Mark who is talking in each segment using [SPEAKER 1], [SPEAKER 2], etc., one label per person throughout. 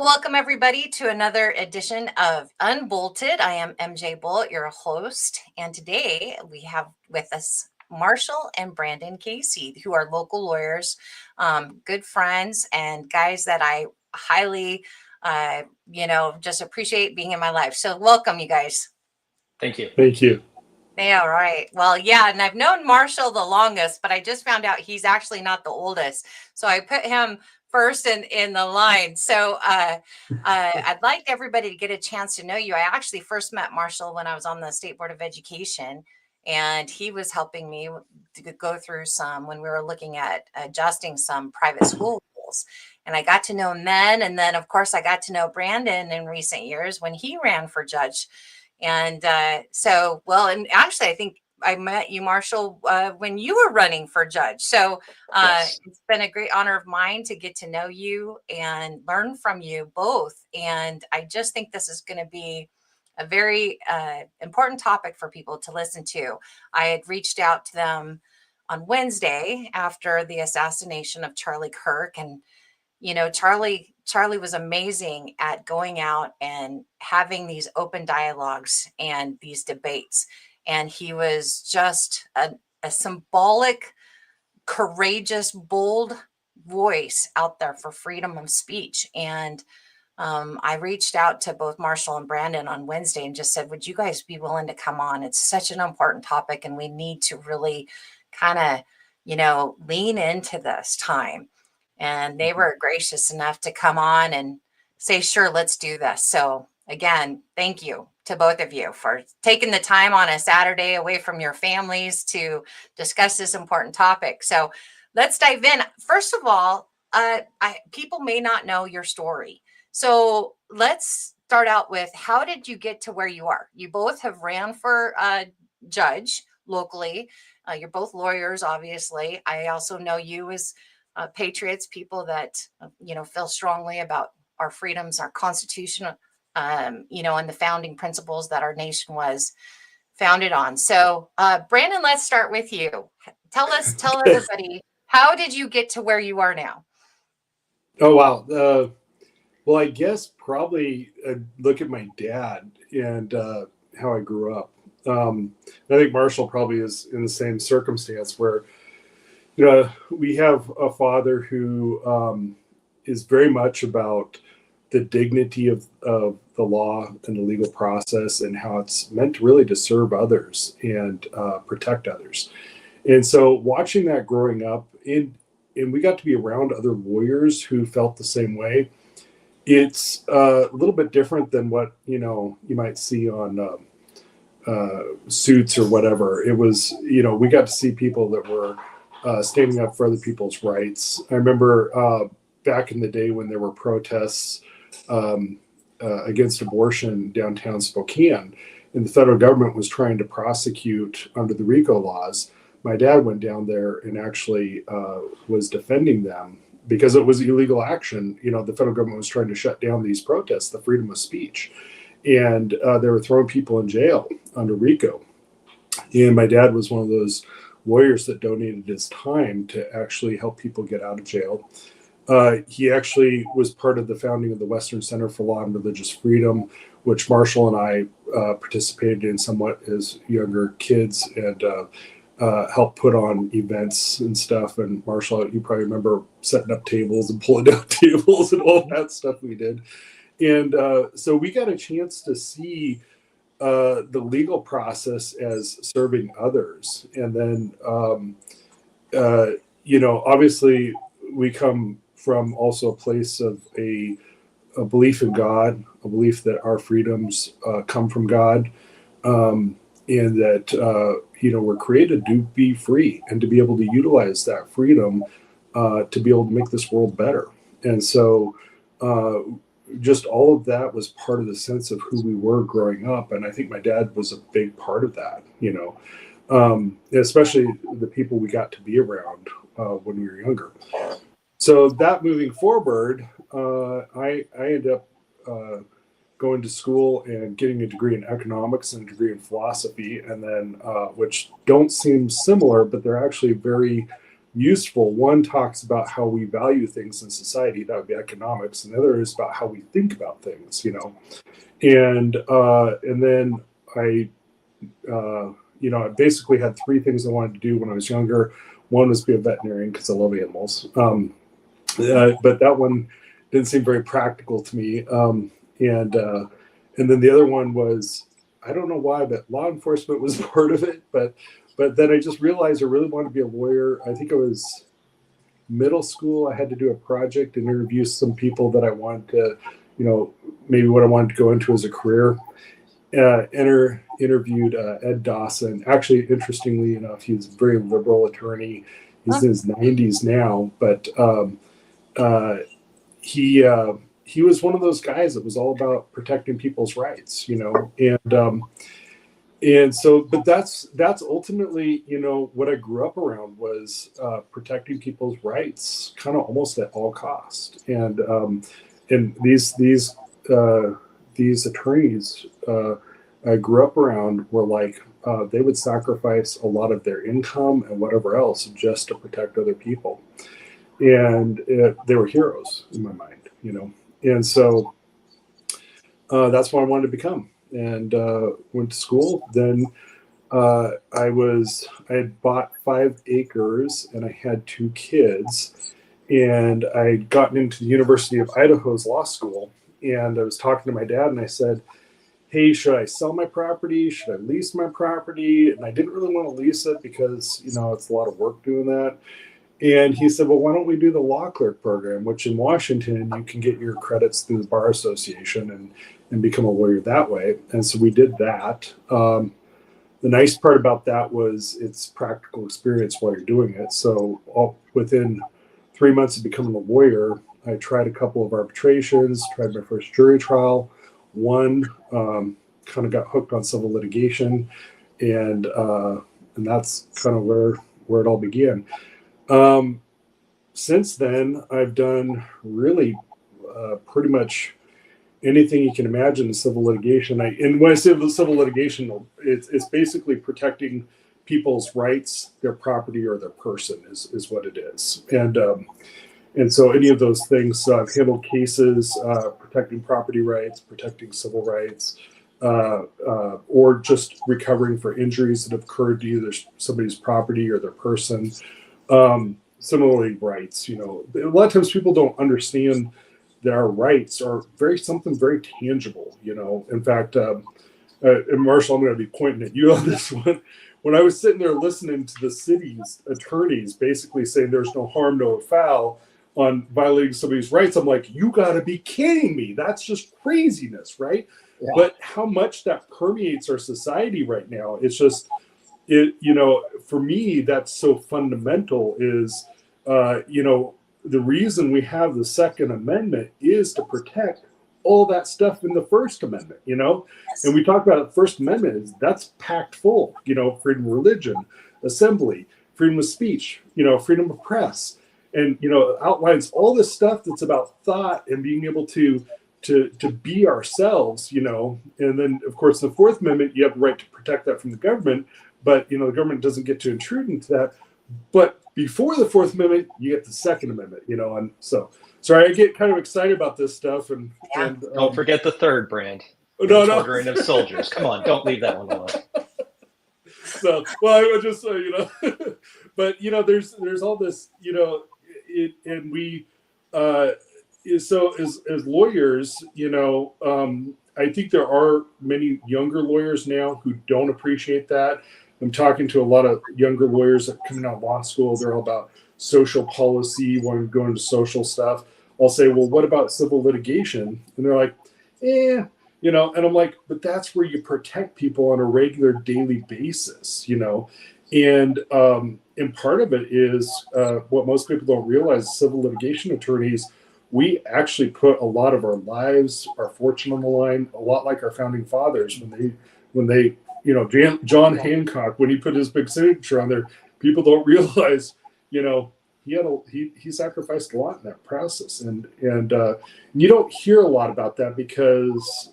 [SPEAKER 1] Well, welcome everybody to another edition of UnBolted. I am MJ Bullitt, your host, and today we have with us Marshall and Brandon Casey, who are local lawyers, good friends, and guys that I highly, just appreciate being in my life. So, welcome, you guys.
[SPEAKER 2] Thank you.
[SPEAKER 3] Thank you.
[SPEAKER 1] Yeah, right. Well, yeah, and I've known Marshall the longest, but I just found out he's actually not the oldest. So I put him first in the line. So I'd like everybody to get a chance to know you. I actually first met Marshall when I was on the State Board of Education, and he was helping me to go through when we were looking at adjusting some private school rules. And I got to know him then. And then, of course, I got to know Brandon in recent years when he ran for judge. And and actually, I think I met you, Marshall, when you were running for judge. So
[SPEAKER 2] Yes.
[SPEAKER 1] It's been a great honor of mine to get to know you and learn from you both. And I just think this is going to be a very important topic for people to listen to. I had reached out to them on Wednesday after the assassination of Charlie Kirk, and Charlie was amazing at going out and having these open dialogues and these debates. And he was just a symbolic, courageous, bold voice out there for freedom of speech. And I reached out to both Marshall and Brandon on Wednesday and just said, would you guys be willing to come on? It's such an important topic, and we need to really kind of, lean into this time. And they were gracious enough to come on and say, sure, let's do this. So again, thank you to both of you for taking the time on a Saturday away from your families to discuss this important topic. So let's dive in. First of all, people may not know your story. So let's start out with, how did you get to where you are? You both have ran for judge locally. You're both lawyers, obviously. I also know you as patriots, people that, feel strongly about our freedoms, our Constitution, and the founding principles that our nation was founded on. So, Brandon, let's start with you. Tell everybody, how did you get to where you are now?
[SPEAKER 3] Oh, wow. Well, I guess probably look at my dad and how I grew up. I think Marshall probably is in the same circumstance where, we have a father who is very much about the dignity of the law and the legal process and how it's meant really to serve others and protect others. And so watching that growing up, and we got to be around other lawyers who felt the same way. It's a little bit different than what, you might see on Suits or whatever. It was, we got to see people that were standing up for other people's rights. I remember back in the day when there were protests against abortion downtown Spokane, and the federal government was trying to prosecute under the RICO laws. My dad went down there and actually was defending them because it was illegal action. The federal government was trying to shut down these protests, the freedom of speech. And they were throwing people in jail under RICO. And my dad was one of those lawyers that donated his time to actually help people get out of jail. He actually was part of the founding of the Western Center for Law and Religious Freedom, which Marshall and I participated in somewhat as younger kids, and helped put on events and stuff. And Marshall, you probably remember setting up tables and pulling down tables and all that stuff we did. And so we got a chance to see the legal process as serving others. And then, obviously we come from also a place of a belief in God, a belief that our freedoms come from God, and that, we're created to be free and to be able to utilize that freedom to be able to make this world better. And so just all of that was part of the sense of who we were growing up. And I think my dad was a big part of that, especially the people we got to be around when we were younger. So that moving forward, I ended up going to school and getting a degree in economics and a degree in philosophy, and then which don't seem similar, but they're actually very useful. One talks about how we value things in society, that would be economics, and the other is about how we think about things, And then I, I basically had three things I wanted to do when I was younger. One was be a veterinarian because I love animals, but that one didn't seem very practical to me. And then the other one was, I don't know why, but law enforcement was part of it. But then I just realized I really wanted to be a lawyer. I think it was middle school. I had to do a project and interview some people that I wanted to, maybe what I wanted to go into as a career. Interviewed Ed Dawson. Actually, interestingly enough, he's a very liberal attorney. He's in his 90s now, but he was one of those guys that was all about protecting people's rights, and so, but that's ultimately, what I grew up around was protecting people's rights, kind of almost at all cost. And these attorneys I grew up around were like, they would sacrifice a lot of their income and whatever else just to protect other people. And they were heroes in my mind, And so that's what I wanted to become. And went to school. Then I had bought 5 acres and I had 2 kids. And I'd gotten into the University of Idaho's law school. And I was talking to my dad and I said, hey, should I sell my property? Should I lease my property? And I didn't really want to lease it because, it's a lot of work doing that. And he said, well, why don't we do the law clerk program, which in Washington, you can get your credits through the Bar Association and become a lawyer that way. And so we did that. The nice part about that was it's practical experience while you're doing it. So within 3 months of becoming a lawyer, I tried a couple of arbitrations, tried my first jury trial, won, kind of got hooked on civil litigation. And that's kind of where it all began. Since then, I've done really pretty much anything you can imagine in civil litigation. And when I say civil litigation, it's basically protecting people's rights, their property, or their person is what it is. And so any of those things, I've handled cases protecting property rights, protecting civil rights, or just recovering for injuries that have occurred to either somebody's property or their person. Similarly, rights, a lot of times people don't understand that our rights are something very tangible, In fact, and Marshall, I'm going to be pointing at you on this one. When I was sitting there listening to the city's attorneys basically saying there's no harm, no foul on violating somebody's rights, I'm like, you got to be kidding me. That's just craziness, right? Yeah. But how much that permeates our society right now, it's just, for me, that's so fundamental is, the reason we have the Second Amendment is to protect all that stuff in the First Amendment, Yes. And we talk about the First Amendment that's packed full, freedom of religion, assembly, freedom of speech, freedom of press, and, outlines all this stuff that's about thought and being able to be ourselves, and then, of course, the Fourth Amendment, you have the right to protect that from the government, but, the government doesn't get to intrude into that. But before the Fourth Amendment, you get the Second Amendment, and so, sorry, I get kind of excited about this stuff. And
[SPEAKER 2] don't forget the third brand.
[SPEAKER 3] No.
[SPEAKER 2] Ordering of soldiers. Come on, don't leave that one alone.
[SPEAKER 3] So, well, I would just say, but, there's all this, and we, so as lawyers, I think there are many younger lawyers now who don't appreciate that. I'm talking to a lot of younger lawyers that are coming out of law school. They're all about social policy, wanting to go into social stuff. I'll say, well, what about civil litigation? And they're like, and I'm like, but that's where you protect people on a regular daily basis, and part of it is what most people don't realize, civil litigation attorneys, we actually put a lot of our lives, our fortune on the line, a lot like our founding fathers when they John Hancock, when he put his big signature on there, people don't realize, he sacrificed a lot in that process, and you don't hear a lot about that because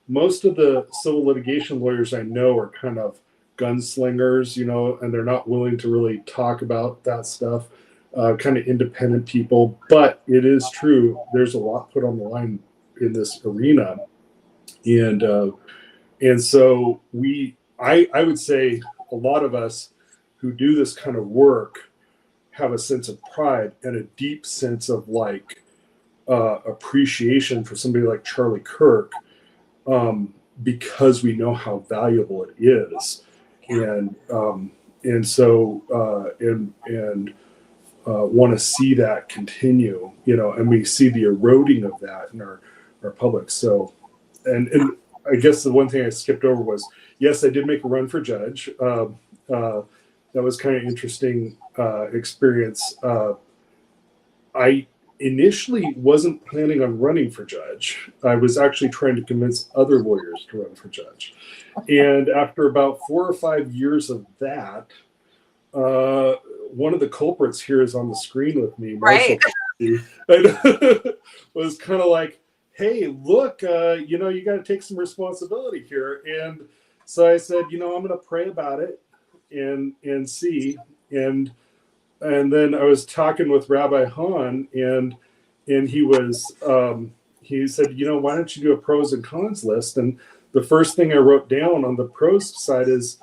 [SPEAKER 3] most of the civil litigation lawyers I know are kind of gunslingers, and they're not willing to really talk about that stuff. Kind of independent people, but it is true. There's a lot put on the line in this arena, and so I would say a lot of us who do this kind of work have a sense of pride and a deep sense of appreciation for somebody like Charlie Kirk, because we know how valuable it is, and so want to see that continue, and we see the eroding of that in our public. So, and I guess the one thing I skipped over was, yes, I did make a run for judge. That was kind of interesting experience. I initially wasn't planning on running for judge. I was actually trying to convince other lawyers to run for judge. And after about 4 or 5 years of that, one of the culprits here is on the screen with me, Marshall, right. Was kind of like, hey, look, you got to take some responsibility here. And so I said, I'm going to pray about it and see. And then I was talking with Rabbi Hahn, and he said, why don't you do a pros and cons list? And the first thing I wrote down on the pros side is,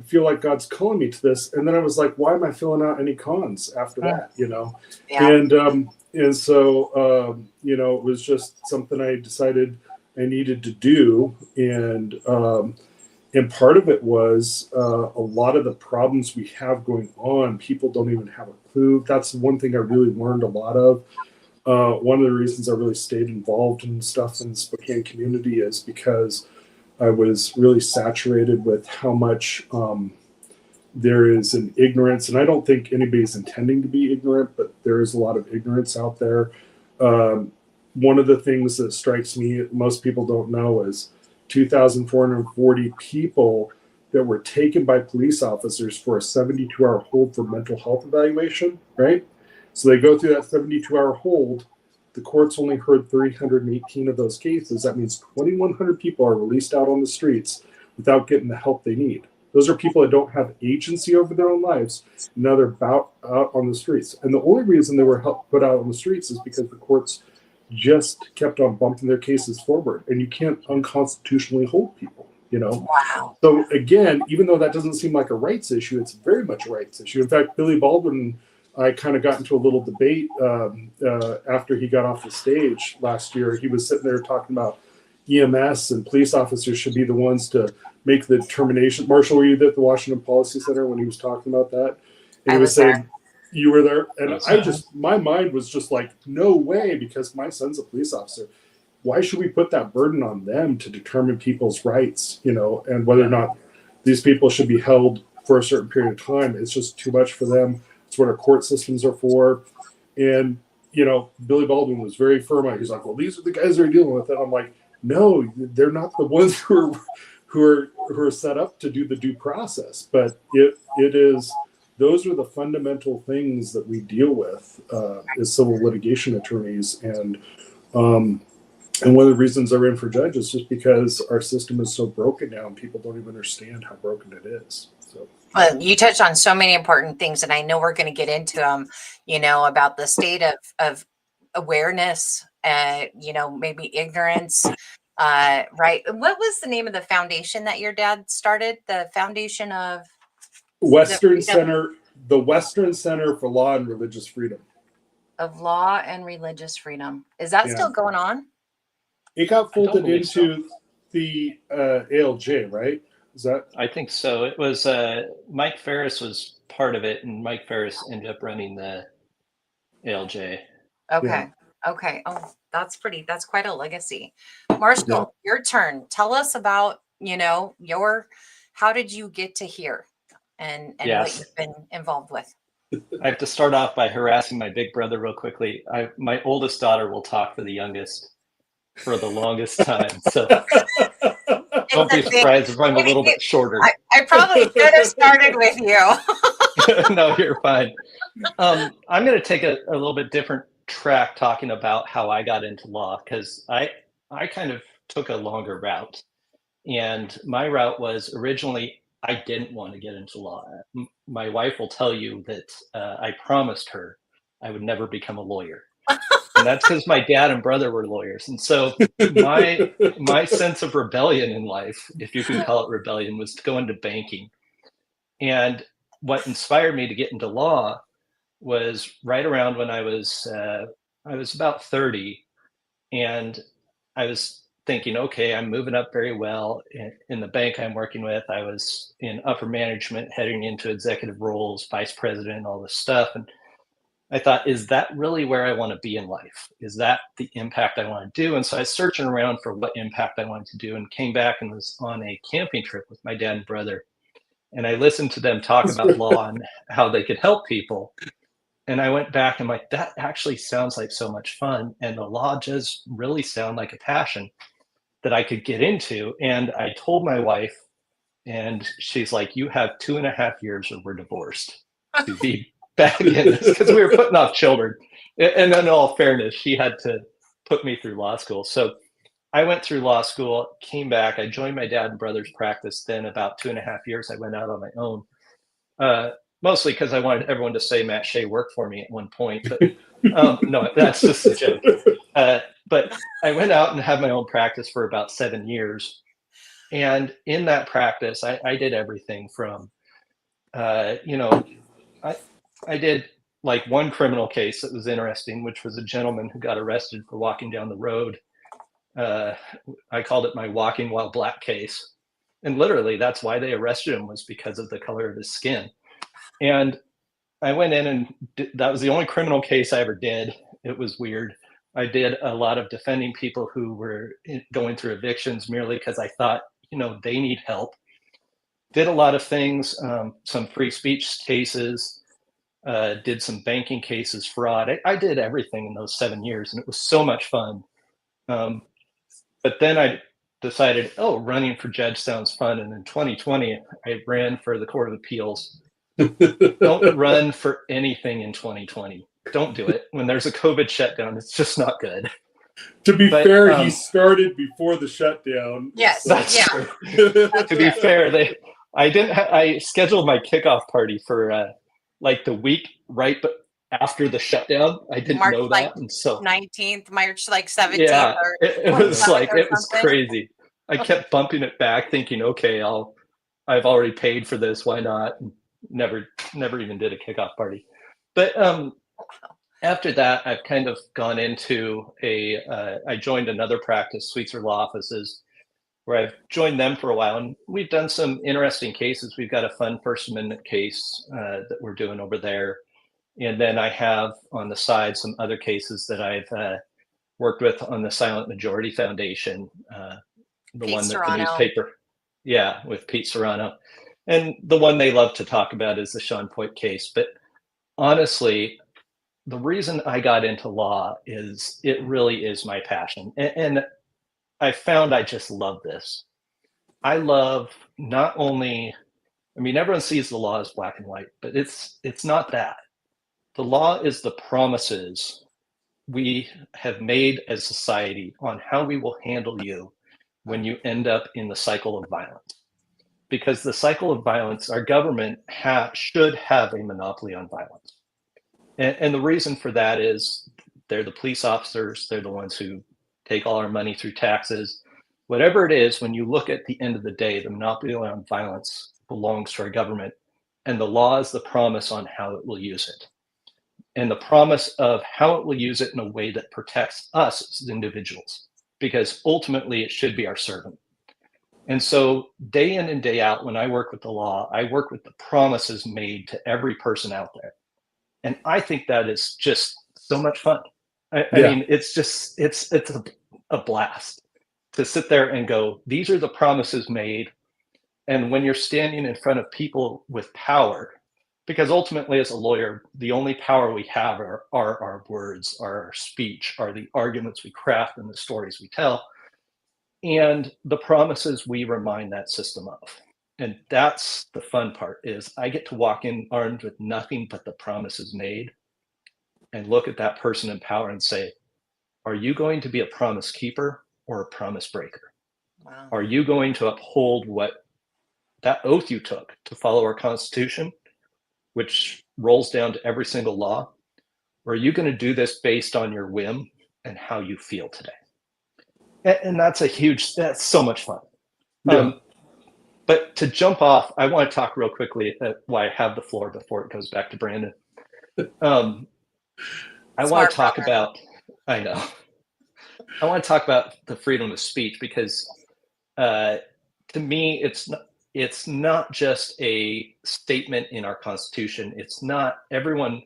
[SPEAKER 3] I feel like God's calling me to this. And then I was like, why am I filling out any cons after that? Yeah. And so, it was just something I decided I needed to do. And part of it was a lot of the problems we have going on, people don't even have a clue. That's one thing I really learned a lot of. One of the reasons I really stayed involved in stuff in the Spokane community is because I was really saturated with how much there is an ignorance, and I don't think anybody's intending to be ignorant, but there is a lot of ignorance out there. One of the things that strikes me, most people don't know, is 2,440 people that were taken by police officers for a 72-hour hold for mental health evaluation, right? So they go through that 72-hour hold. The court's only heard 318 of those cases. That means 2,100 people are released out on the streets without getting the help they need. Those are people that don't have agency over their own lives. Now they're out on the streets. And the only reason they were put out on the streets is because the courts just kept on bumping their cases forward. And you can't unconstitutionally hold people,
[SPEAKER 1] Wow.
[SPEAKER 3] So again, even though that doesn't seem like a rights issue, it's very much a rights issue. In fact, Billy Baldwin, I kind of got into a little debate after he got off the stage last year. He was sitting there talking about EMS and police officers should be the ones to make the determination. Marshall, were you at the Washington Policy Center when he was talking about that? And he was saying, you were there? And my mind was just like, no way, because my son's a police officer. Why should we put that burden on them to determine people's rights, and whether or not these people should be held for a certain period of time? It's just too much for them. It's what our court systems are for. And, Billy Baldwin was very firm on it. He's like, well, these are the guys that are dealing with it. I'm like, no, they're not the ones who are set up to do the due process. But it is, those are the fundamental things that we deal with as civil litigation attorneys. And one of the reasons I ran for judge is just because our system is so broken now and people don't even understand how broken it is. So.
[SPEAKER 1] Well, you touched on so many important things, and I know we're going to get into them, about the state of awareness, maybe ignorance, right? What was the name of the foundation that your dad started? The foundation of
[SPEAKER 3] Western Center, the Western Center for Law and Religious Freedom.
[SPEAKER 1] Of Law and Religious Freedom. Is that still going on?
[SPEAKER 3] It got folded into the ALJ, right? Is that?
[SPEAKER 2] I think so. It was Mike Ferris was part of it, and Mike Ferris ended up running the ALJ.
[SPEAKER 1] Okay. Yeah. Okay. Oh, that's quite a legacy. Marshall, your turn. Tell us about, how did you get to here and what you've been involved with?
[SPEAKER 2] I have to start off by harassing my big brother real quickly. My oldest daughter will talk for the youngest for the longest time. So don't be surprised if I'm a little bit shorter.
[SPEAKER 1] I probably should have started with you.
[SPEAKER 2] No, you're fine. I'm going to take a little bit different track talking about how I got into law, because I kind of took a longer route. And my route was originally I didn't want to get into law. My wife will tell you that I promised her I would never become a lawyer. And that's because my dad and brother were lawyers. And so my sense of rebellion in life, if you can call it rebellion, was to go into banking. And what inspired me to get into law was right around when I was about 30, and I was thinking, okay, I'm moving up very well in the bank I'm working with. I was in upper management, heading into executive roles, vice president, all this stuff. And I thought, is that really where I want to be in life? Is that the impact I want to do? And so I was searching around for what impact I wanted to do, and came back and was on a camping trip with my dad and brother. And I listened to them talk about law and how they could help people. And I went back and like, that actually sounds like so much fun. And the law does really sound like a passion that I could get into. And I told my wife, and she's like, you have 2.5 years or we're divorced to be back in this, because we were putting off children. And in all fairness, she had to put me through law school. So I went through law school, came back. I joined my dad and brother's practice. Then about 2.5 years, I went out on my own. Mostly because I wanted everyone to say Matt Shea worked for me at one point, but no, that's just a joke. But I went out and had my own practice for about 7 years. And in that practice, I did everything from, I did like one criminal case that was interesting, which was a gentleman who got arrested for walking down the road. I called it my walking while black case. And literally that's why they arrested him, was because of the color of his skin. And I went in and that was the only criminal case I ever did. It was weird. I did a lot of defending people who were going through evictions merely because I thought, they need help. Did a lot of things, some free speech cases, did some banking cases, fraud. I did everything in those 7 years, and it was so much fun. But then I decided, running for judge sounds fun. And in 2020, I ran for the Court of Appeals. Don't run for anything in 2020. Don't do it. When there's a COVID shutdown, it's just not good.
[SPEAKER 3] To be fair, he started before the shutdown.
[SPEAKER 1] Yes,
[SPEAKER 2] that's true. To be fair, I scheduled my kickoff party for like the week right after the shutdown. I didn't know that, and so
[SPEAKER 1] 19th, March 17th.
[SPEAKER 2] Yeah, it was like it was crazy. I kept bumping it back, thinking, okay, I've already paid for this. Why not? Never even did a kickoff party. But after that, I've kind of gone into I joined another practice, Sweetser Law Offices, where I've joined them for a while. And we've done some interesting cases. We've got a fun First Amendment case that we're doing over there. And then I have on the side some other cases that I've worked with on the Silent Majority Foundation, the
[SPEAKER 1] Pete
[SPEAKER 2] one that
[SPEAKER 1] Serrano.
[SPEAKER 2] the newspaper, with Pete Serrano. And the one they love to talk about is the Sean Poit case. But honestly, the reason I got into law is it really is my passion. And I found I just love this. I love not only, everyone sees the law as black and white, but it's not that. The law is the promises we have made as society on how we will handle you when you end up in the cycle of violence. Because the cycle of violence, our government should have a monopoly on violence. And the reason for that is they're the police officers, they're the ones who take all our money through taxes. Whatever it is, when you look at the end of the day, the monopoly on violence belongs to our government, and the law is the promise on how it will use it. And the promise of how it will use it in a way that protects us as individuals, because ultimately it should be our servant. And so day in and day out, when I work with the law, I work with the promises made to every person out there. And I think that is just so much fun. I mean, it's just, it's a blast to sit there and go, these are the promises made. And when you're standing in front of people with power, because ultimately as a lawyer, the only power we have are our words, our speech, are the arguments we craft and the stories we tell, and the promises we remind that system of. And that's the fun part, is I get to walk in armed with nothing but the promises made and look at that person in power and say, are you going to be a promise keeper or a promise breaker?
[SPEAKER 1] Wow.
[SPEAKER 2] Are you going to uphold what that oath you took to follow our Constitution, which rolls down to every single law, or are you going to do this based on your whim and how you feel today? And that's that's so much fun.
[SPEAKER 3] Yeah.
[SPEAKER 2] But to jump off, I want to talk real quickly why I have the floor before it goes back to Brandon. I want to talk about, I know, I want to talk about the freedom of speech, because to me, it's not just a statement in our Constitution. It's not everyone.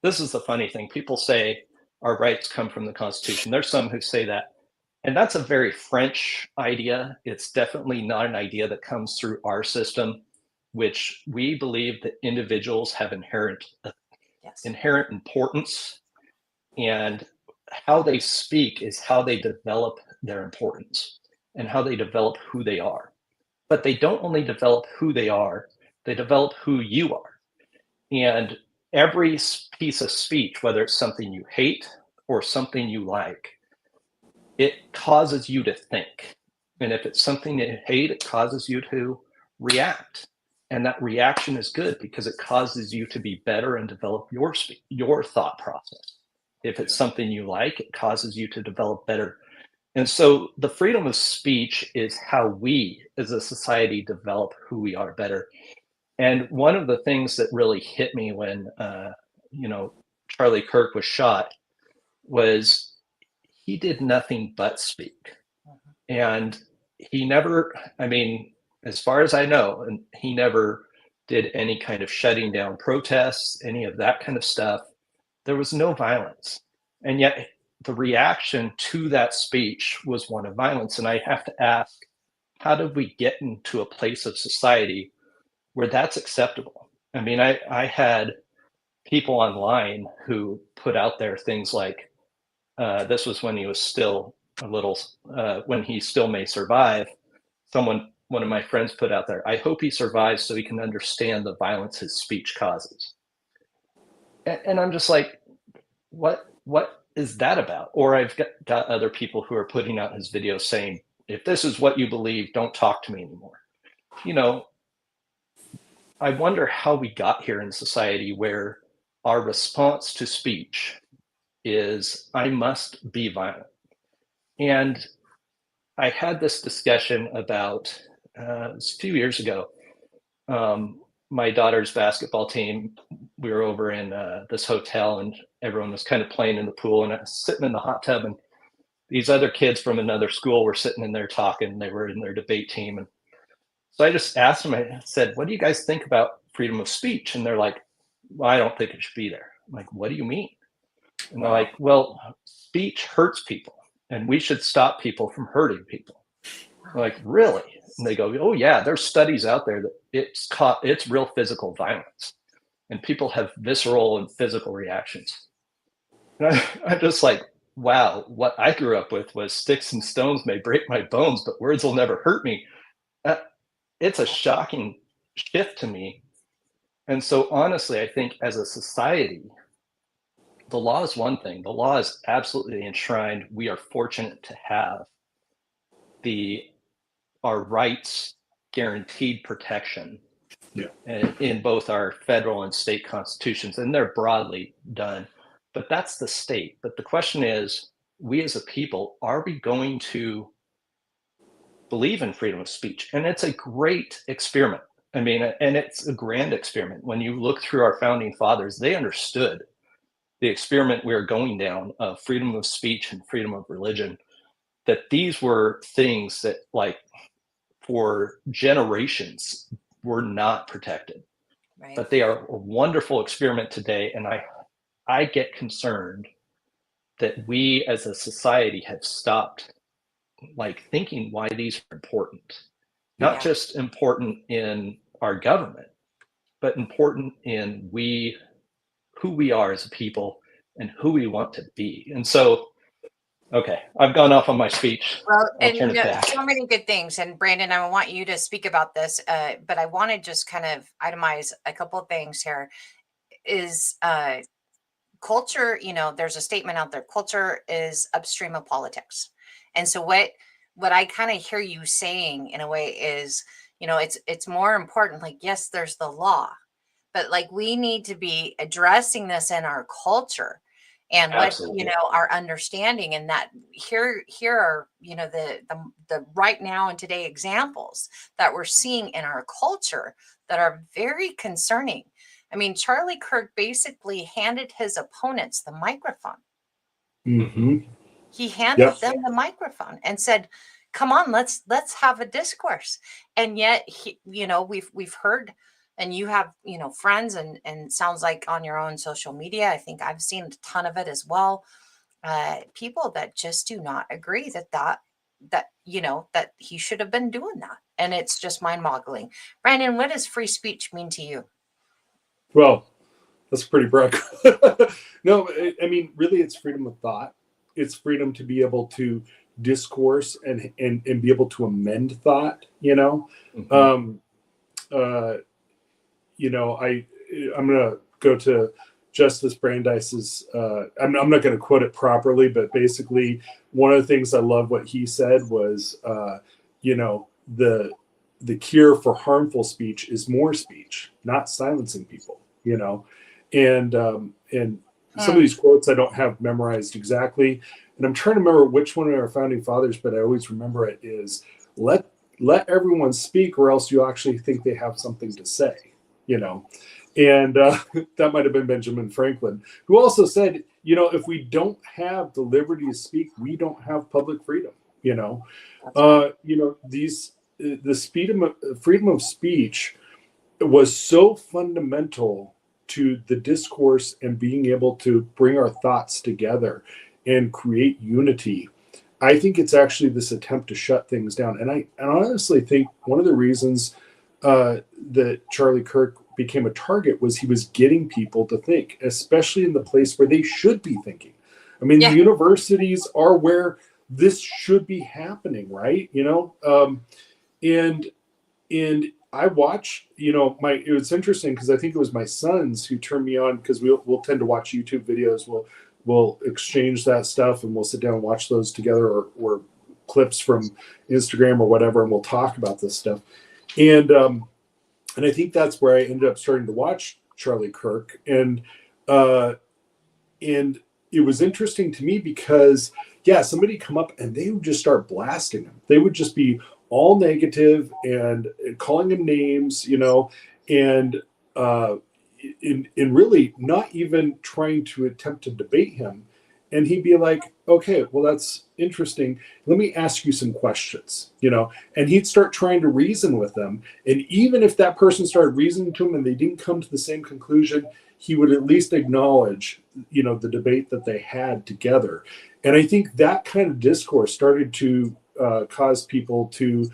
[SPEAKER 2] This is the funny thing. People say our rights come from the Constitution. There's some who say that. And that's a very French idea. It's definitely not an idea that comes through our system, which we believe that individuals have inherent importance, and how they speak is how they develop their importance and how they develop who they are. But they don't only develop who they are, they develop who you are. And every piece of speech, whether it's something you hate or something you like, it causes you to think. And if it's something that you hate, it causes you to react. And that reaction is good because it causes you to be better and develop your thought process. If it's something you like, it causes you to develop better. And so the freedom of speech is how we as a society develop who we are better. And one of the things that really hit me when, Charlie Kirk was shot was he did nothing but speak. And he never, as far as I know, and he never did any kind of shutting down protests, any of that kind of stuff. There was no violence. And yet the reaction to that speech was one of violence. And I have to ask, how did we get into a place of society where that's acceptable? I had people online who put out there things like, this was when he was still when he still may survive. One of my friends put out there, I hope he survives so he can understand the violence his speech causes. And I'm just like, what is that about? Or I've got other people who are putting out his videos saying, if this is what you believe, don't talk to me anymore. I wonder how we got here in society where our response to speech is, I must be violent. And I had this discussion about, a few years ago, my daughter's basketball team, we were over in this hotel and everyone was kind of playing in the pool, and I was sitting in the hot tub, and these other kids from another school were sitting in there talking. They were in their debate team. And so I just asked them, I said, what do you guys think about freedom of speech? And they're like, well, I don't think it should be there. I'm like, what do you mean? And they're like, well, speech hurts people and we should stop people from hurting people. I'm like, really? And they go, oh yeah, there's studies out there that it's real physical violence and people have visceral and physical reactions. And I'm just like, wow, what I grew up with was sticks and stones may break my bones, but words will never hurt me. It's a shocking shift to me. And so honestly, I think as a society, the law is one thing. The law is absolutely enshrined. We are fortunate to have our rights guaranteed protection in both our federal and state constitutions, and they're broadly done. But that's the state. But the question is, we as a people, are we going to believe in freedom of speech? And it's a great experiment. And it's a grand experiment. When you look through our founding fathers, they understood the experiment we are going down of freedom of speech and freedom of religion, that these were things that, like, for generations were not protected. Right. But they are a wonderful experiment today. And I get concerned that we as a society have stopped thinking why these are important. Not just important in our government, but important in who we are as a people and who we want to be. And so, okay, I've gone off on my speech.
[SPEAKER 1] Well, and so many good things. And Brandon, I want you to speak about this, but I want to just kind of itemize a couple of things here. Is culture, there's a statement out there, culture is upstream of politics. And so what I kind of hear you saying in a way is, it's more important. Like, yes, there's the law, but like we need to be addressing this in our culture and what
[SPEAKER 2] Absolutely.
[SPEAKER 1] our understanding, and that here are the right now and today examples that we're seeing in our culture that are very concerning. I mean, Charlie Kirk basically handed his opponents the microphone.
[SPEAKER 3] Mm-hmm.
[SPEAKER 1] He handed them the microphone and said, come on, let's have a discourse. And yet we've heard, and you have friends, and sounds like on your own social media, I think I've seen a ton of it as well, people that just do not agree that he should have been doing that. And it's just mind-boggling. Brandon, what does free speech mean to you?
[SPEAKER 3] Well, that's pretty broad. No, I mean, really, it's freedom of thought. It's freedom to be able to discourse and be able to amend thought.
[SPEAKER 2] Mm-hmm.
[SPEAKER 3] I'm going to go to Justice Brandeis's. I'm not going to quote it properly, but basically, one of the things I love what he said was, the cure for harmful speech is more speech, not silencing people. And some of these quotes I don't have memorized exactly, and I'm trying to remember which one of our founding fathers, but I always remember it is let everyone speak, or else you actually think they have something to say. And that might have been Benjamin Franklin, who also said, if we don't have the liberty to speak, we don't have public freedom. The freedom of speech was so fundamental to the discourse and being able to bring our thoughts together and create unity. I think it's actually this attempt to shut things down. And I honestly think one of the reasons that Charlie Kirk became a target was he was getting people to think, especially in the place where they should be thinking. I mean, the universities are where this should be happening, right? And I watch, it was interesting because I think it was my sons who turned me on, because we'll tend to watch YouTube videos. We'll exchange that stuff and we'll sit down and watch those together, or clips from Instagram or whatever, and we'll talk about this stuff. And I think that's where I ended up starting to watch Charlie Kirk. And it was interesting to me because, somebody come up and they would just start blasting him. They would just be all negative and calling him names, and really not even trying to attempt to debate him. And he'd be like, okay, well, that's interesting. Let me ask you some questions, and he'd start trying to reason with them. And even if that person started reasoning to him and they didn't come to the same conclusion, he would at least acknowledge, the debate that they had together. And I think that kind of discourse started to cause people to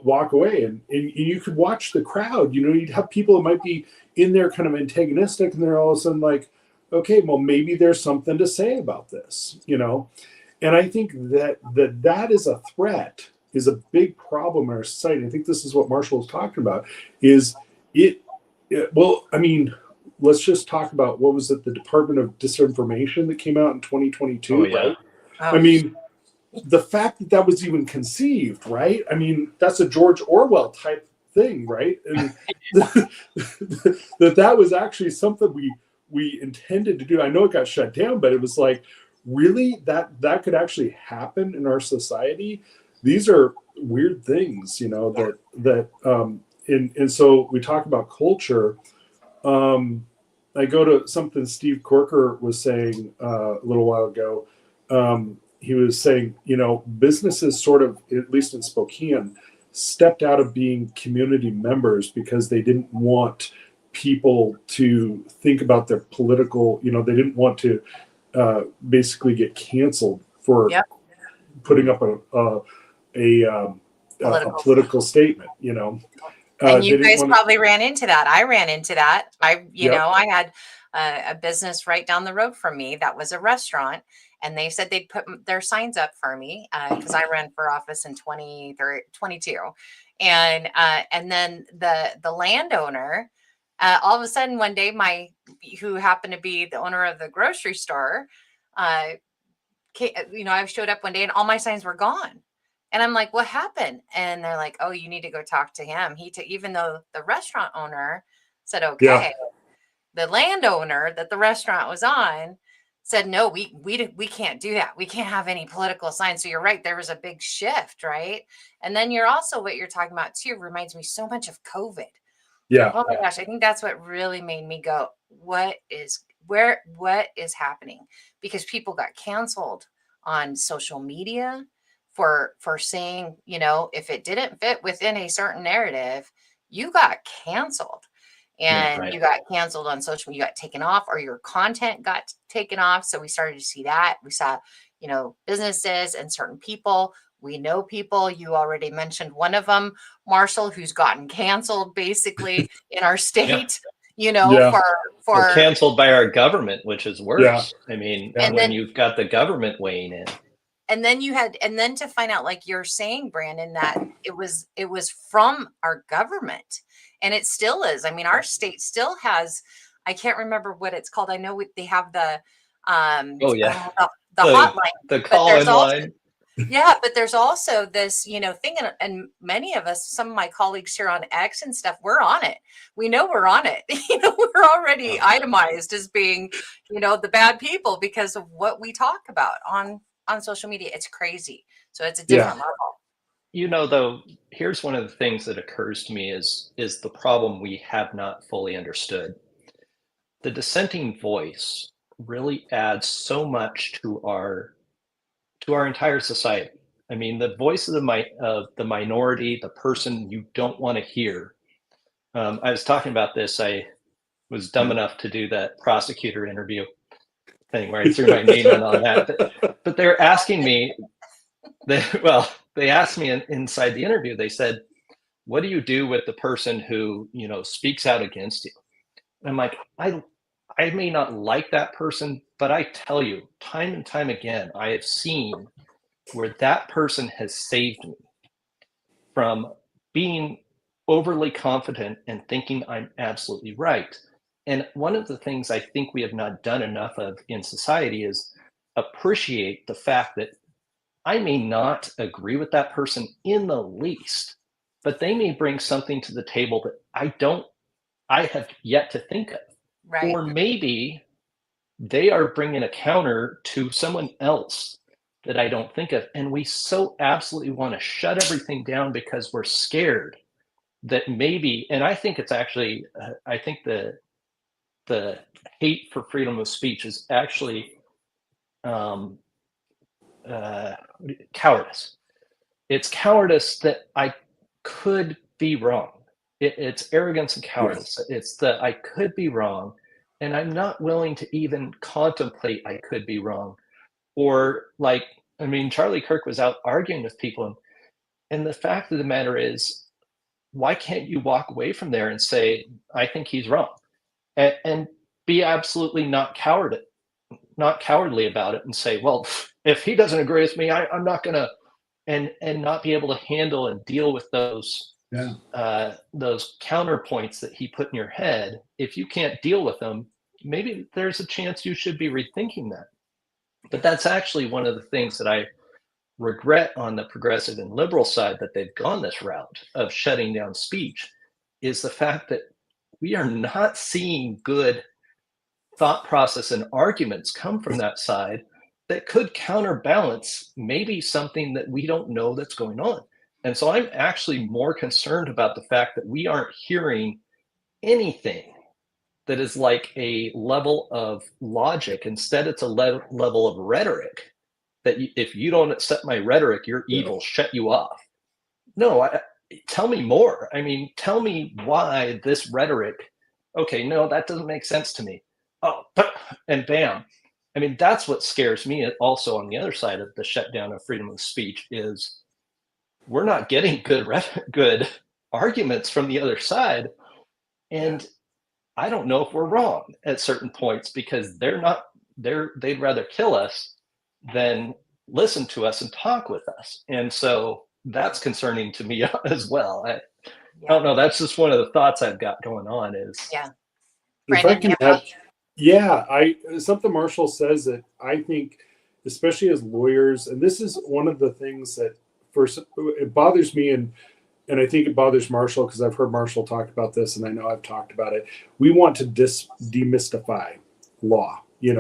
[SPEAKER 3] walk away. And you could watch the crowd, you'd have people that might be in there kind of antagonistic, and they're all of a sudden like, okay, well, maybe there's something to say about this, And I think that is a threat, is a big problem in our society. I think this is what Marshall was talking about, let's just talk about, what was it, the Department of Disinformation that came out in 2022, right?
[SPEAKER 1] Oh.
[SPEAKER 3] I mean, the fact that was even conceived, right? I mean, that's a George Orwell type thing, right? And that was actually something we intended to do. I know it got shut down, but it was like, really, that could actually happen in our society? These are weird things, and so we talk about culture. I go to something Steve Corker was saying a little while ago. He was saying, businesses sort of, at least in Spokane, stepped out of being community members because they didn't want people to think about their political, they didn't want to basically get canceled for putting up a political statement,
[SPEAKER 1] And you guys probably ran into that. I ran into that. I had a business right down the road from me that was a restaurant, and they said they'd put their signs up for me because I ran for office in 2022. And then the landowner, all of a sudden one day, who happened to be the owner of the grocery store, I showed up one day and all my signs were gone. And I'm like, what happened? And they're like, oh, you need to go talk to him. Even though the restaurant owner said,
[SPEAKER 3] Yeah.
[SPEAKER 1] okay, the landowner that the restaurant was on said, no, we can't do that. We can't have any political signs. So you're right. There was a big shift, right? And then what you're talking about too reminds me so much of COVID.
[SPEAKER 3] Yeah.
[SPEAKER 1] Oh my gosh. I think that's what really made me go, what is happening? Because people got canceled on social media for saying, if it didn't fit within a certain narrative, you got canceled. And
[SPEAKER 2] right.
[SPEAKER 1] you got canceled on social media, you got taken off, or your content got taken off. So we started to see that. We saw, businesses and certain people. We know people. You already mentioned one of them, Marshall, who's gotten canceled basically in our state,
[SPEAKER 3] Yeah.
[SPEAKER 1] for
[SPEAKER 2] or canceled by our government, which is worse.
[SPEAKER 3] Yeah.
[SPEAKER 2] I mean,
[SPEAKER 1] And
[SPEAKER 2] when
[SPEAKER 1] then-
[SPEAKER 2] you've got the government weighing in.
[SPEAKER 1] And then to find out, like you're saying, Brandon, that it was from our government, and it still is. I mean, our state still has, I can't remember what it's called. I know they have the the hotline,
[SPEAKER 2] the call-in line.
[SPEAKER 1] Yeah, but there's also this, thing, and many of us, some of my colleagues here on X and stuff, we're on it. We know we're on it. We're already itemized as being, the bad people because of what we talk about on social media. It's crazy. So it's a different level.
[SPEAKER 2] Though, here's one of the things that occurs to me is the problem we have not fully understood. The dissenting voice really adds so much to our entire society. I mean, the voice of the minority, the person you don't want to hear. I was talking about this. I was dumb enough to do that prosecutor interview thing where I threw my name in on that. But they're asking me, they asked me inside the interview, they said, what do you do with the person who, speaks out against you? And I'm like, I may not like that person, but I tell you, time and time again, I have seen where that person has saved me from being overly confident and thinking I'm absolutely right. And one of the things I think we have not done enough of in society is appreciate the fact that I may not agree with that person in the least, but they may bring something to the table that I have yet to think of.
[SPEAKER 1] Right.
[SPEAKER 2] Or maybe they are bringing a counter to someone else that I don't think of. And we so absolutely want to shut everything down because we're scared that maybe, and I think it's actually, I think the hate for freedom of speech is actually cowardice. It's cowardice that I could be wrong. It's arrogance and cowardice. Yes. It's that I could be wrong, and I'm not willing to even contemplate I could be wrong. Or Charlie Kirk was out arguing with people, and the fact of the matter is, why can't you walk away from there and say, I think he's wrong, and be absolutely not cowardly about it, and say, well, if he doesn't agree with me, I'm not going to, and not be able to handle and deal with those counterpoints that he put in your head. If you can't deal with them, maybe there's a chance you should be rethinking that. But that's actually one of the things that I regret on the progressive and liberal side, that they've gone this route of shutting down speech, is the fact that we are not seeing good thought process and arguments come from that side that could counterbalance maybe something that we don't know that's going on. And so I'm actually more concerned about the fact that we aren't hearing anything that is like a level of logic. Instead, it's a level of rhetoric that if you don't accept my rhetoric, you're evil, shut you off. No, tell me more. I mean, tell me why this rhetoric, okay, no, that doesn't make sense to me. Oh, and bam. I mean, that's what scares me also on the other side of the shutdown of freedom of speech is we're not getting good arguments from the other side. And I don't know if we're wrong at certain points because they'd rather kill us than listen to us and talk with us. And so that's concerning to me as well. I don't know. That's just one of the thoughts I've got going on is.
[SPEAKER 1] Yeah.
[SPEAKER 3] If I can add, something Marshall says that I think, especially as lawyers, and this is one of the things that it bothers me, and I think it bothers Marshall, because I've heard Marshall talk about this, and I know I've talked about it. We want to demystify law. A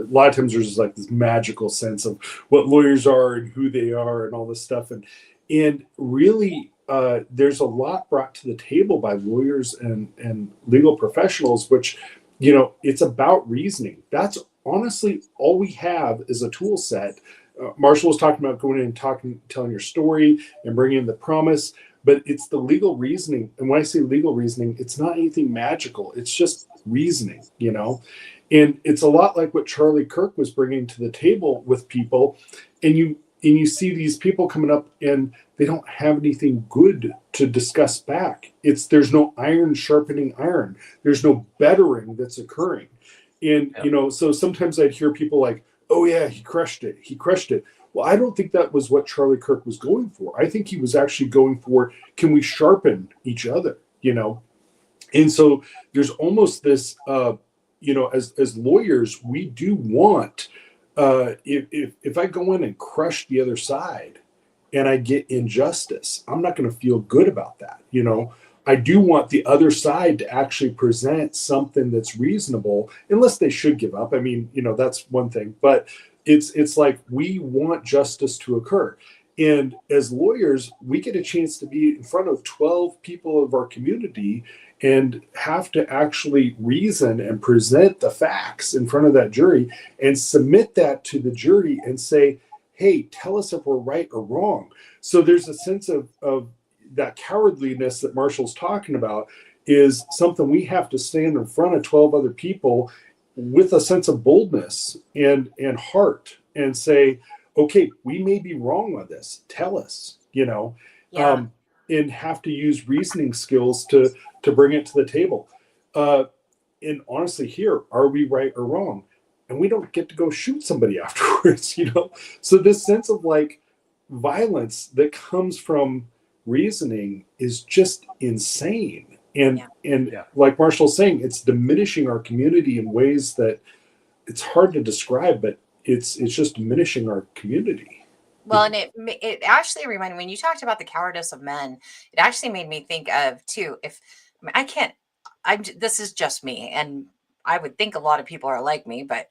[SPEAKER 3] lot of times there's like this magical sense of what lawyers are and who they are and all this stuff, and really there's a lot brought to the table by lawyers and legal professionals, which it's about reasoning. That's honestly all we have is a tool set. Marshall was talking about going in and telling your story and bringing in the promise, but it's the legal reasoning. And when I say legal reasoning, it's not anything magical. It's just reasoning, And it's a lot like what Charlie Kirk was bringing to the table with people. And you see these people coming up and they don't have anything good to discuss back. There's no iron sharpening iron. There's no bettering that's occurring. And, so sometimes I'd hear people like, oh yeah, he crushed it. He crushed it. Well, I don't think that was what Charlie Kirk was going for. I think he was actually going for, can we sharpen each other, And so there's almost this, as lawyers, we do want, if I go in and crush the other side and I get injustice, I'm not going to feel good about that. I do want the other side to actually present something that's reasonable, unless they should give up. I mean, that's one thing, but it's like we want justice to occur. And as lawyers, we get a chance to be in front of 12 people of our community and have to actually reason and present the facts in front of that jury and submit that to the jury and say, hey, tell us if we're right or wrong. So there's a sense of that cowardliness that Marshall's talking about is something we have to stand in front of 12 other people with a sense of boldness and heart and say, okay, we may be wrong on this. Tell us, and have to use reasoning skills to bring it to the table. And honestly, here, are we right or wrong? And we don't get to go shoot somebody afterwards, So this sense of like violence that comes from reasoning is just insane. And like Marshall's saying, it's diminishing our community in ways that it's hard to describe, but it's just diminishing our community.
[SPEAKER 1] Well, and it actually reminded me, when you talked about the cowardice of men, it actually made me think of too, this is just me, and I would think a lot of people are like me, but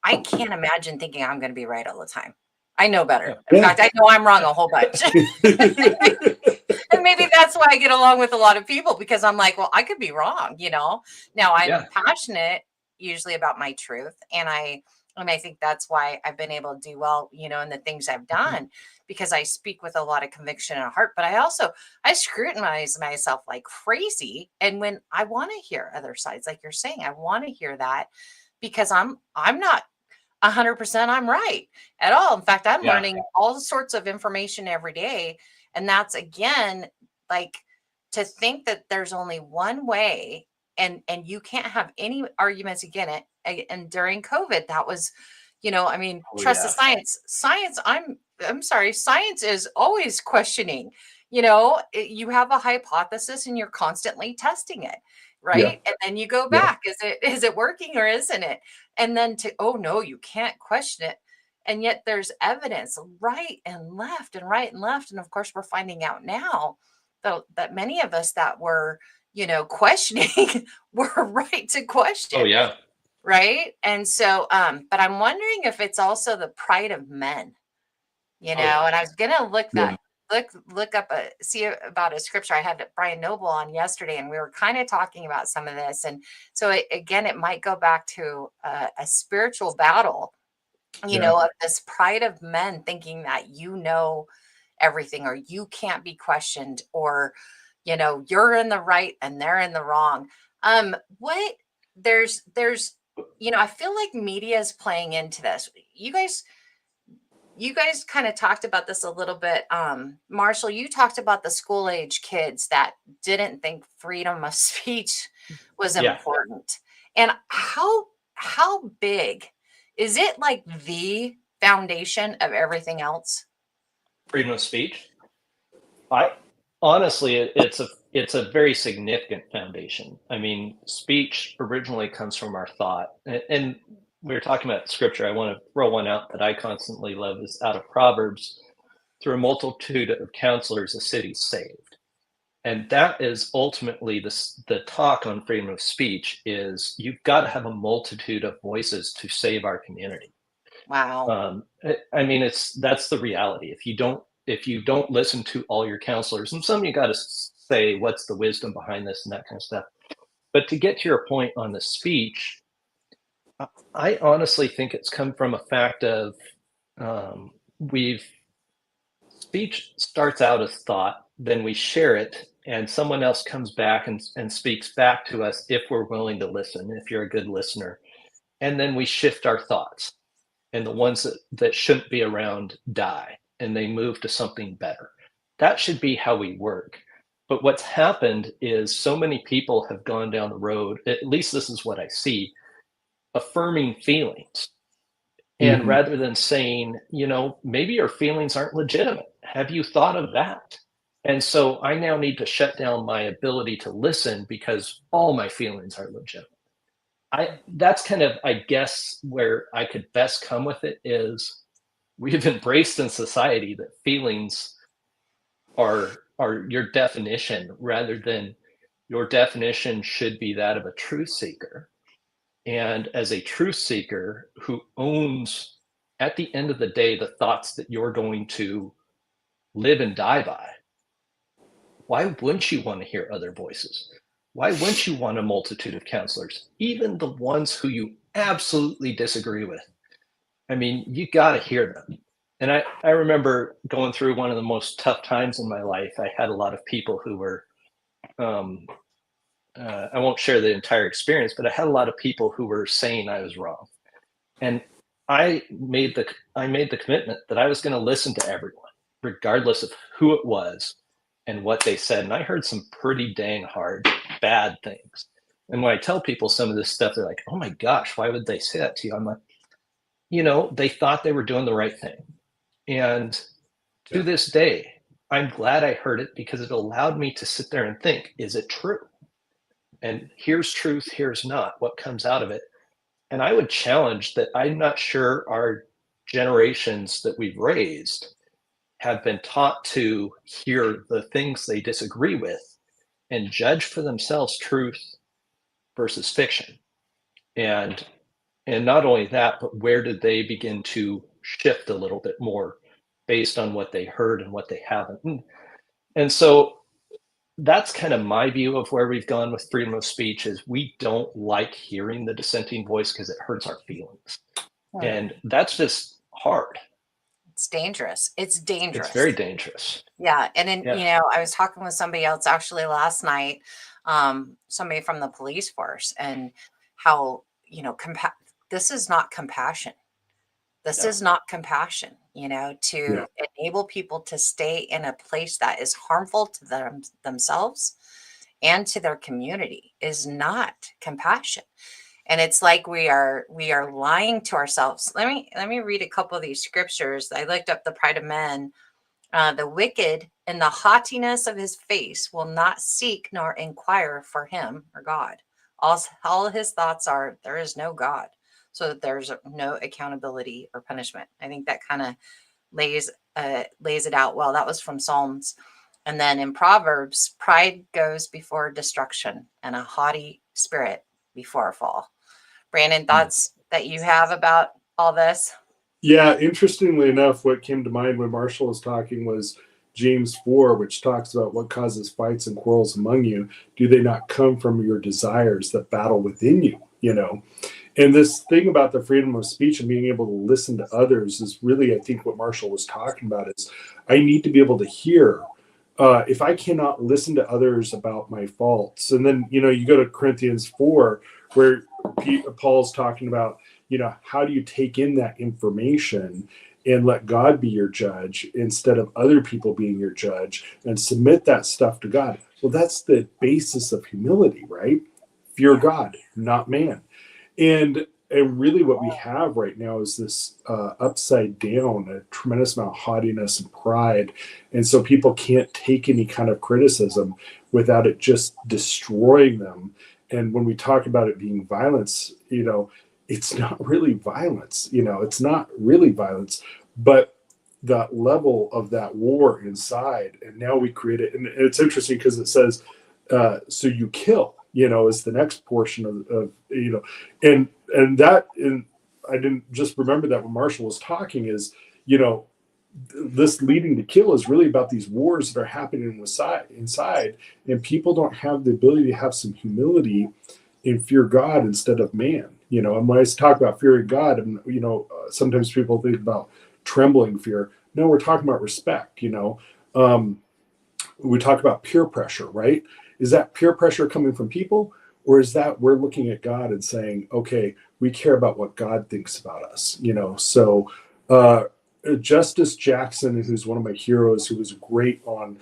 [SPEAKER 1] I can't imagine thinking I'm going to be right all the time. I know better. In fact, I know I'm wrong a whole bunch. And maybe that's why I get along with a lot of people, because I'm like, well, I could be wrong, Now I'm passionate usually about my truth. And I think that's why I've been able to do well, in the things I've done, because I speak with a lot of conviction and heart, but I scrutinize myself like crazy. And when I want to hear other sides, like you're saying, I want to hear that, because I'm not 100% I'm right at all. In fact, I'm learning all sorts of information every day. And that's, again, like, to think that there's only one way, and you can't have any arguments again. And during COVID, that was, trust the science. Science, I'm sorry, science is always questioning. You have a hypothesis and you're constantly testing it, right? Yeah. And then you go back. Yeah. Is it working or isn't it? And then oh no, you can't question it. And yet there's evidence right and left. And of course, we're finding out now that many of us that were, questioning were right to question.
[SPEAKER 2] Oh, yeah.
[SPEAKER 1] Right. And so, but I'm wondering if it's also the pride of men, and I was going to look up see about a scripture. I had Brian Noble on yesterday, and we were kind of talking about some of this. And so it might go back to a spiritual battle, of this pride of men thinking that everything, or you can't be questioned, or you're in the right and they're in the wrong. There's I feel like media is playing into this. You guys kind of talked about this a little bit. Marshall, you talked about the school age kids that didn't think freedom of speech was important. And how big is it, like the foundation of everything else?
[SPEAKER 2] Freedom of speech? Honestly, it's a very significant foundation. I mean, speech originally comes from our thought. And we were talking about scripture. I want to throw one out that I constantly love, is out of Proverbs. through a multitude of counselors, a city's saved. And that is ultimately the talk on freedom of speech is you've got to have a multitude of voices to save our community.
[SPEAKER 1] Wow.
[SPEAKER 2] I mean, that's the reality. If you don't listen to all your counselors, and some you got to say what's the wisdom behind this and that kind of stuff. But to get to your point on the speech, I honestly think it's come from a fact of speech starts out as thought, then we share it, and someone else comes back and speaks back to us if we're willing to listen, if you're a good listener. And then we shift our thoughts, and the ones that shouldn't be around die, and they move to something better. That should be how we work. But what's happened is so many people have gone down the road, at least this is what I see, affirming feelings. And rather than saying, maybe your feelings aren't legitimate. Have you thought of that? And so I now need to shut down my ability to listen because all my feelings are legitimate. That's kind of, I guess, where I could best come with it is we've embraced in society that feelings are your definition rather than your definition should be that of a truth seeker. And as a truth seeker who owns, at the end of the day, the thoughts that you're going to live and die by, why wouldn't you want to hear other voices? Why wouldn't you want a multitude of counselors, even the ones who you absolutely disagree with? I mean, you got to hear them. And I remember going through one of the most tough times in my life. I had a lot of people who were, I won't share the entire experience, but I had a lot of people who were saying I was wrong. And I made the commitment that I was going to listen to everyone, regardless of who it was and what they said. And I heard some pretty dang hard, bad things. And when I tell people some of this stuff, they're like, oh my gosh, why would they say that to you? I'm like, they thought they were doing the right thing. And to this day, I'm glad I heard it because it allowed me to sit there and think, is it true? And here's truth, here's not, what comes out of it. And I would challenge that I'm not sure our generations that we've raised have been taught to hear the things they disagree with and judge for themselves truth versus fiction. And not only that, but where did they begin to shift a little bit more based on what they heard and what they haven't? And so that's kind of my view of where we've gone with freedom of speech is we don't like hearing the dissenting voice because it hurts our feelings. And that's just hard.
[SPEAKER 1] It's dangerous. It's dangerous.
[SPEAKER 2] It's very dangerous.
[SPEAKER 1] Yeah. And then, I was talking with somebody else actually last night, somebody from the police force, and how, this is not compassion. This is not compassion, to enable people to stay in a place that is harmful to themselves and to their community is not compassion. And it's like we are lying to ourselves. Let me read a couple of these scriptures. I looked up the pride of men. The wicked in the haughtiness of his face will not seek nor inquire for him or God. All his thoughts are, there is no God. So that there's no accountability or punishment. I think that kind of lays it out well. That was from Psalms. And then in Proverbs, pride goes before destruction and a haughty spirit before a fall. Brandon, thoughts that you have about all this?
[SPEAKER 3] Yeah, interestingly enough, what came to mind when Marshall was talking was James 4, which talks about what causes fights and quarrels among you. Do they not come from your desires that battle within you? And this thing about the freedom of speech and being able to listen to others is really, I think, what Marshall was talking about is I need to be able to hear. If I cannot listen to others about my faults, and then, you go to Corinthians 4, where Paul's talking about, how do you take in that information and let God be your judge instead of other people being your judge and submit that stuff to God? Well, that's the basis of humility, right? Fear God, not man. And really what we have right now is this upside down, a tremendous amount of haughtiness and pride. And so people can't take any kind of criticism without it just destroying them. And when we talk about it being violence, it's not really violence. It's not really violence. But that level of that war inside, and now we create it. And it's interesting because it says, so you kill, is the next portion of and that, and I didn't just remember that when Marshall was talking is, this leading to kill is really about these wars that are happening inside, and people don't have the ability to have some humility and fear God instead of man. And when I talk about fearing God, and sometimes people think about trembling fear. No, we're talking about respect. We talk about peer pressure, right? Is that peer pressure coming from people, or is that we're looking at God and saying, okay, we care about what God thinks about us? So Justice Jackson, who's one of my heroes, who was great on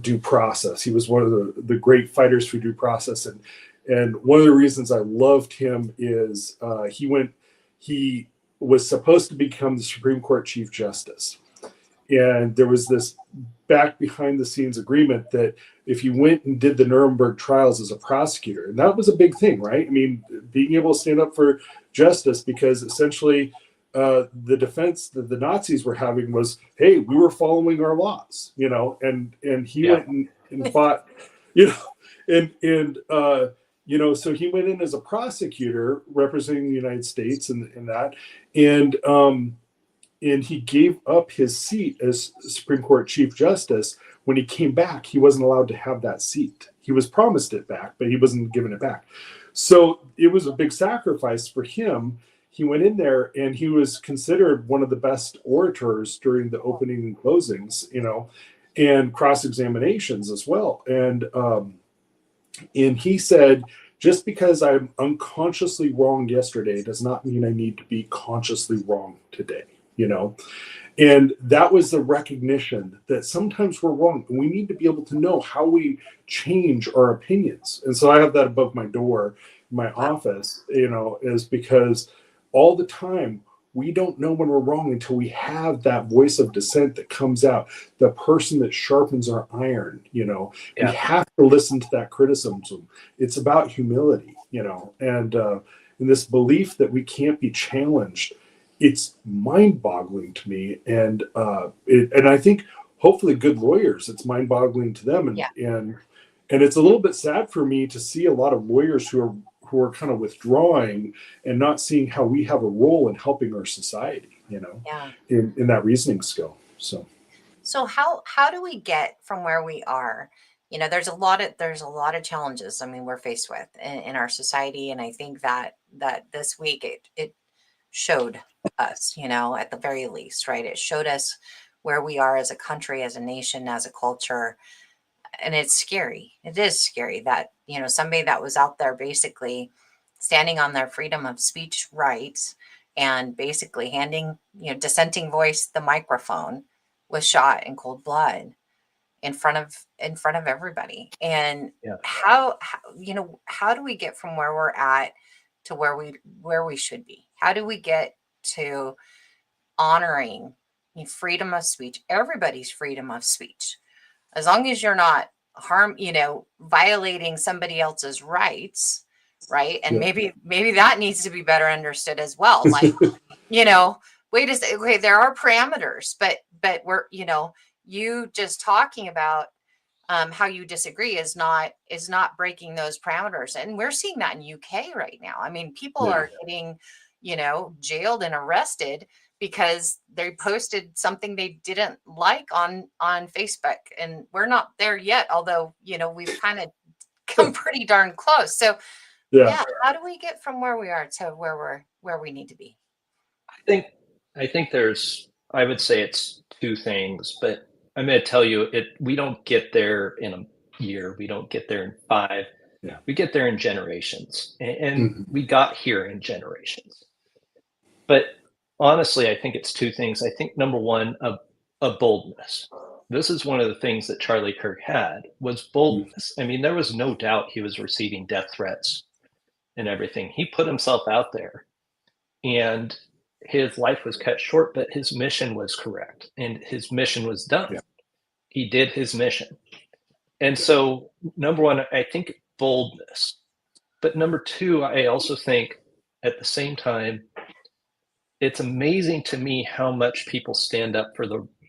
[SPEAKER 3] due process. He was one of the great fighters for due process, and one of the reasons I loved him is he was supposed to become the Supreme Court Chief Justice, and there was this back behind the scenes agreement that if he went and did the Nuremberg trials as a prosecutor, and that was a big thing, right? I mean, being able to stand up for justice, because essentially the defense that the Nazis were having was, hey, we were following our laws, and he went and fought, so he went in as a prosecutor representing the United States and that, and he gave up his seat as Supreme Court Chief Justice. When he came back, he wasn't allowed to have that seat. He was promised it back, but he wasn't given it back. So it was a big sacrifice for him. He went in there, and he was considered one of the best orators during the opening and closings, and cross-examinations as well. And he said, just because I'm unconsciously wrong yesterday does not mean I need to be consciously wrong today, And that was the recognition that sometimes we're wrong, and we need to be able to know how we change our opinions. And so I have that above my door, my office, is because all the time we don't know when we're wrong until we have that voice of dissent that comes out, the person that sharpens our iron. We have to listen to that criticism. It's about humility, and this belief that we can't be challenged. It's mind-boggling to me, and I think hopefully good lawyers, it's mind-boggling to them, and it's a little bit sad for me to see a lot of lawyers who are kind of withdrawing and not seeing how we have a role in helping our society, in that reasoning skill.
[SPEAKER 1] So how do we get from where we are? There's a lot of challenges. I mean, we're faced with in our society, and I think that this week it showed us, at the very least, right? It showed us where we are as a country, as a nation, as a culture. And it's scary. It is scary that, somebody that was out there basically standing on their freedom of speech rights and basically handing, dissenting voice the microphone was shot in cold blood in front of everybody. And how do we get from where we're at to where we should be? How do we get to honoring freedom of speech, everybody's freedom of speech, as long as you're not violating somebody else's rights, right? And maybe that needs to be better understood as well. Like, wait a second, okay, there are parameters, but we're, you just talking about how you disagree is not breaking those parameters. And we're seeing that in UK right now. I mean, people are getting, jailed and arrested because they posted something they didn't like on Facebook. And we're not there yet, although, we've kind of come pretty darn close. So how do we get from where we are to where we need to be?
[SPEAKER 2] I think I would say it's two things, but I'm going to tell you we don't get there in a year. We don't get there in 5.
[SPEAKER 3] Yeah.
[SPEAKER 2] We get there in generations, and we got here in generations. But honestly, I think it's two things. I think number one, a boldness. This is one of the things that Charlie Kirk had, was boldness. I mean, there was no doubt he was receiving death threats and everything. He put himself out there, and his life was cut short, but his mission was correct, and his mission was done. Yeah. He did his mission. And so, number one, I think boldness. But number two, I also think at the same time, it's amazing to me how much people stand up for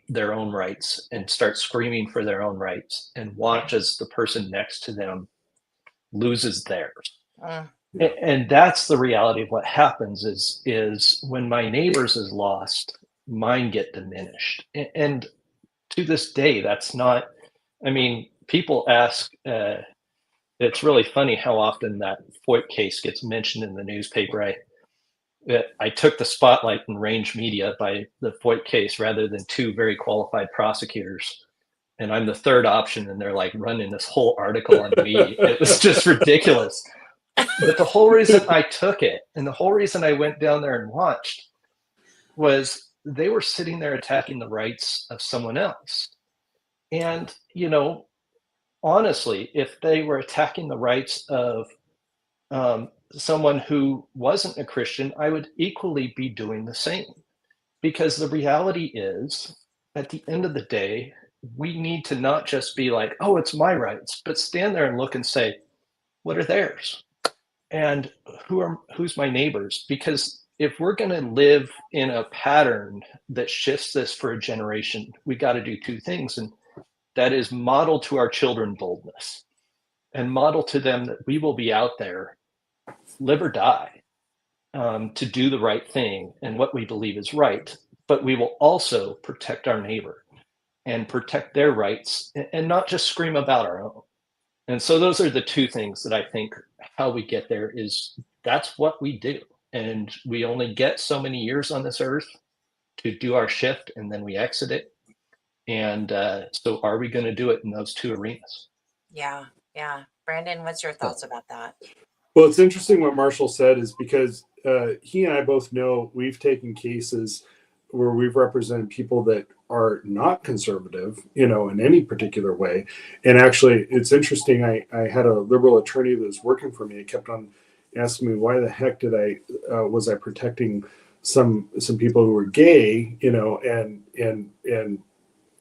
[SPEAKER 2] their own rights and start screaming for their own rights, and watch as the person next to them loses theirs. And that's the reality of what happens is when my neighbors is lost, mine get diminished. And to this day, that's not, I mean, people ask, it's really funny how often that FOIP case gets mentioned in the newspaper. I took the spotlight in Range Media by the FOIP case rather than two very qualified prosecutors. And I'm the third option, and they're like running this whole article on me. It was just ridiculous. But the whole reason I took it, and the whole reason I went down there and watched, was they were sitting there attacking the rights of someone else. And, you know, honestly, if they were attacking the rights of someone who wasn't a Christian, I would equally be doing the same. Because the reality is, at the end of the day, we need to not just be like, oh, it's my rights, but stand there and look and say, what are theirs? And who's my neighbors? Because if we're going to live in a pattern that shifts this for a generation, we got to do two things. And that is model to our children boldness, and model to them that we will be out there, live or die, to do the right thing and what we believe is right. But we will also protect our neighbor and protect their rights, and not just scream about our own. And so those are the two things that I think how we get there is that's what we do. And we only get so many years on this earth to do our shift, and then we exit it. And so are we going to do it in those two arenas?
[SPEAKER 1] Yeah. Brandon, what's your thoughts about that?
[SPEAKER 3] Well, it's interesting what Marshall said, is because he and I both know we've taken cases where we've represented people that are not conservative, you know, in any particular way. And actually, it's interesting. I had a liberal attorney that was working for me. He kept on asking me, why the heck did was I protecting some people who were gay, you know, and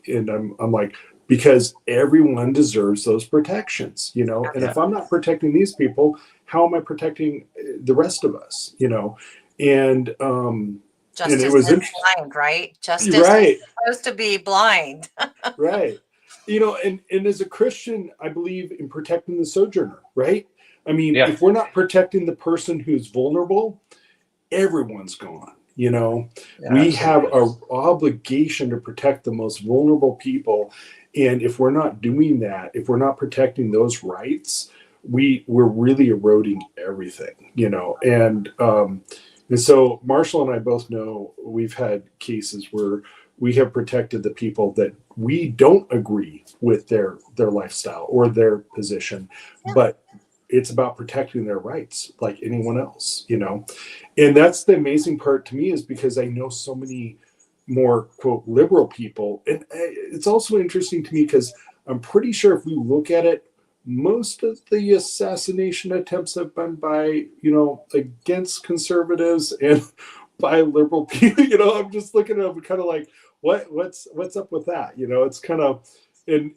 [SPEAKER 3] I'm like, because everyone deserves those protections, you know. And if I'm not protecting these people, how am I protecting the rest of us, you know? And
[SPEAKER 1] justice
[SPEAKER 3] it was
[SPEAKER 1] is blind, right? Justice
[SPEAKER 3] right.
[SPEAKER 1] is supposed to be blind.
[SPEAKER 3] Right. You know, and as a Christian, I believe in protecting the sojourner, right? I mean, if we're not protecting the person who's vulnerable, everyone's gone. You know, we have an obligation to protect the most vulnerable people. And if we're not doing that, if we're not protecting those rights, we're really eroding everything, you know. And so Marshall and I both know we've had cases where we have protected the people that we don't agree with their lifestyle or their position, but it's about protecting their rights like anyone else, you know. And that's the amazing part to me, is because I know so many more, quote, liberal people. And it's also interesting to me because I'm pretty sure if we look at it, most of the assassination attempts have been by, you know, against conservatives and by liberal people. You know, I'm just looking at it kind of like, what's up with that? You know, it's kind of, and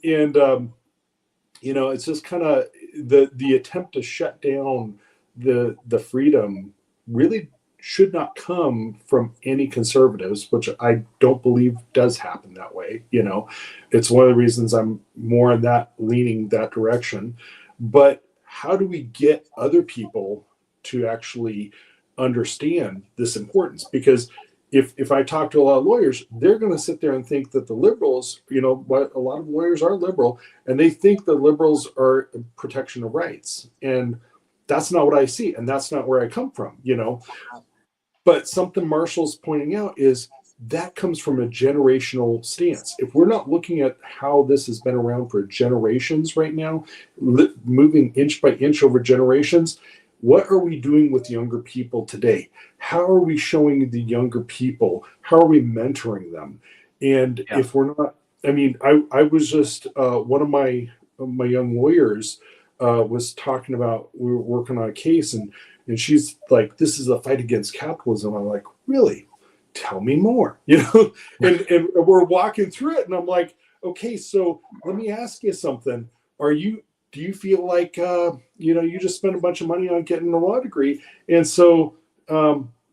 [SPEAKER 3] you know, it's just kind of the attempt to shut down the freedom really should not come from any conservatives, which I don't believe does happen that way. You know, it's one of the reasons I'm more in that leaning that direction. But how do we get other people to actually understand this importance? Because if I talk to a lot of lawyers, they're going to sit there and think that the liberals, you know, what a lot of lawyers are liberal, and they think the liberals are protection of rights. And that's not what I see. And that's not where I come from, you know. But something Marshall's pointing out is that comes from a generational stance. If we're not looking at how this has been around for generations right now, moving inch by inch over generations, what are we doing with younger people today? How are we showing the younger people? How are we mentoring them? And if we're not, I mean, I was just, one of my young lawyers was talking about, we were working on a case, and she's like, this is a fight against capitalism. I'm like, really? Tell me more, you know? and we're walking through it, and I'm like, okay, so let me ask you something. Do you feel like, you know, you just spent a bunch of money on getting a law degree, and so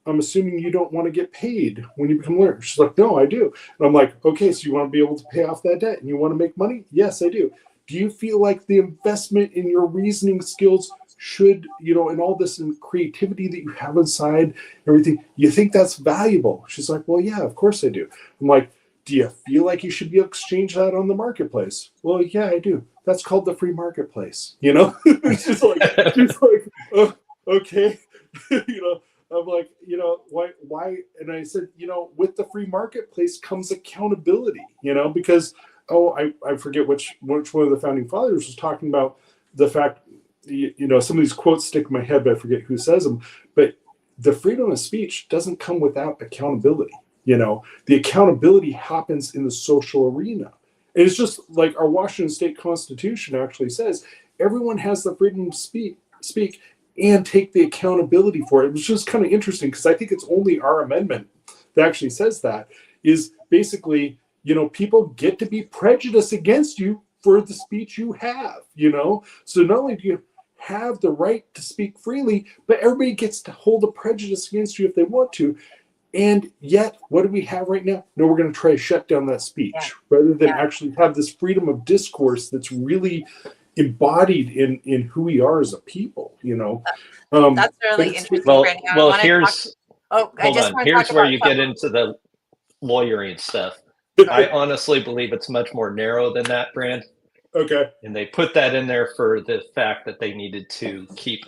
[SPEAKER 3] I'm assuming you don't want to get paid when you become a lawyer. She's like, no, I do. And I'm like, okay, so you want to be able to pay off that debt and you want to make money? Yes, I do. Do you feel like the investment in your reasoning skills should, and all this and creativity that you have inside, everything, you think that's valuable? She's like, well, yeah, of course I do. I'm like, do you feel like you should be able to exchange that on the marketplace? Well, yeah, I do. That's called the free marketplace, she's like, oh, okay. I'm like, why? And I said, with the free marketplace comes accountability, because, I forget which one of the founding fathers was talking about the fact, some of these quotes stick in my head, but I forget who says them, but the freedom of speech doesn't come without accountability. The accountability happens in the social arena. And it's just like our Washington State Constitution actually says, everyone has the freedom to speak and take the accountability for it. It was just kind of interesting because I think it's only our amendment that actually says that, is basically, people get to be prejudiced against you for the speech you have, So not only do you have the right to speak freely, but everybody gets to hold a prejudice against you if they want to. And yet, what do we have right now? No, we're going to try to shut down that speech rather than actually have this freedom of discourse that's really embodied in who we are as a people,
[SPEAKER 1] That's really interesting, Brandy.
[SPEAKER 2] Well, here's
[SPEAKER 1] hold on.
[SPEAKER 2] Here's where you get into the lawyering stuff. I honestly believe it's much more narrow than that, Brand.
[SPEAKER 3] Okay.
[SPEAKER 2] And they put that in there for the fact that they needed to keep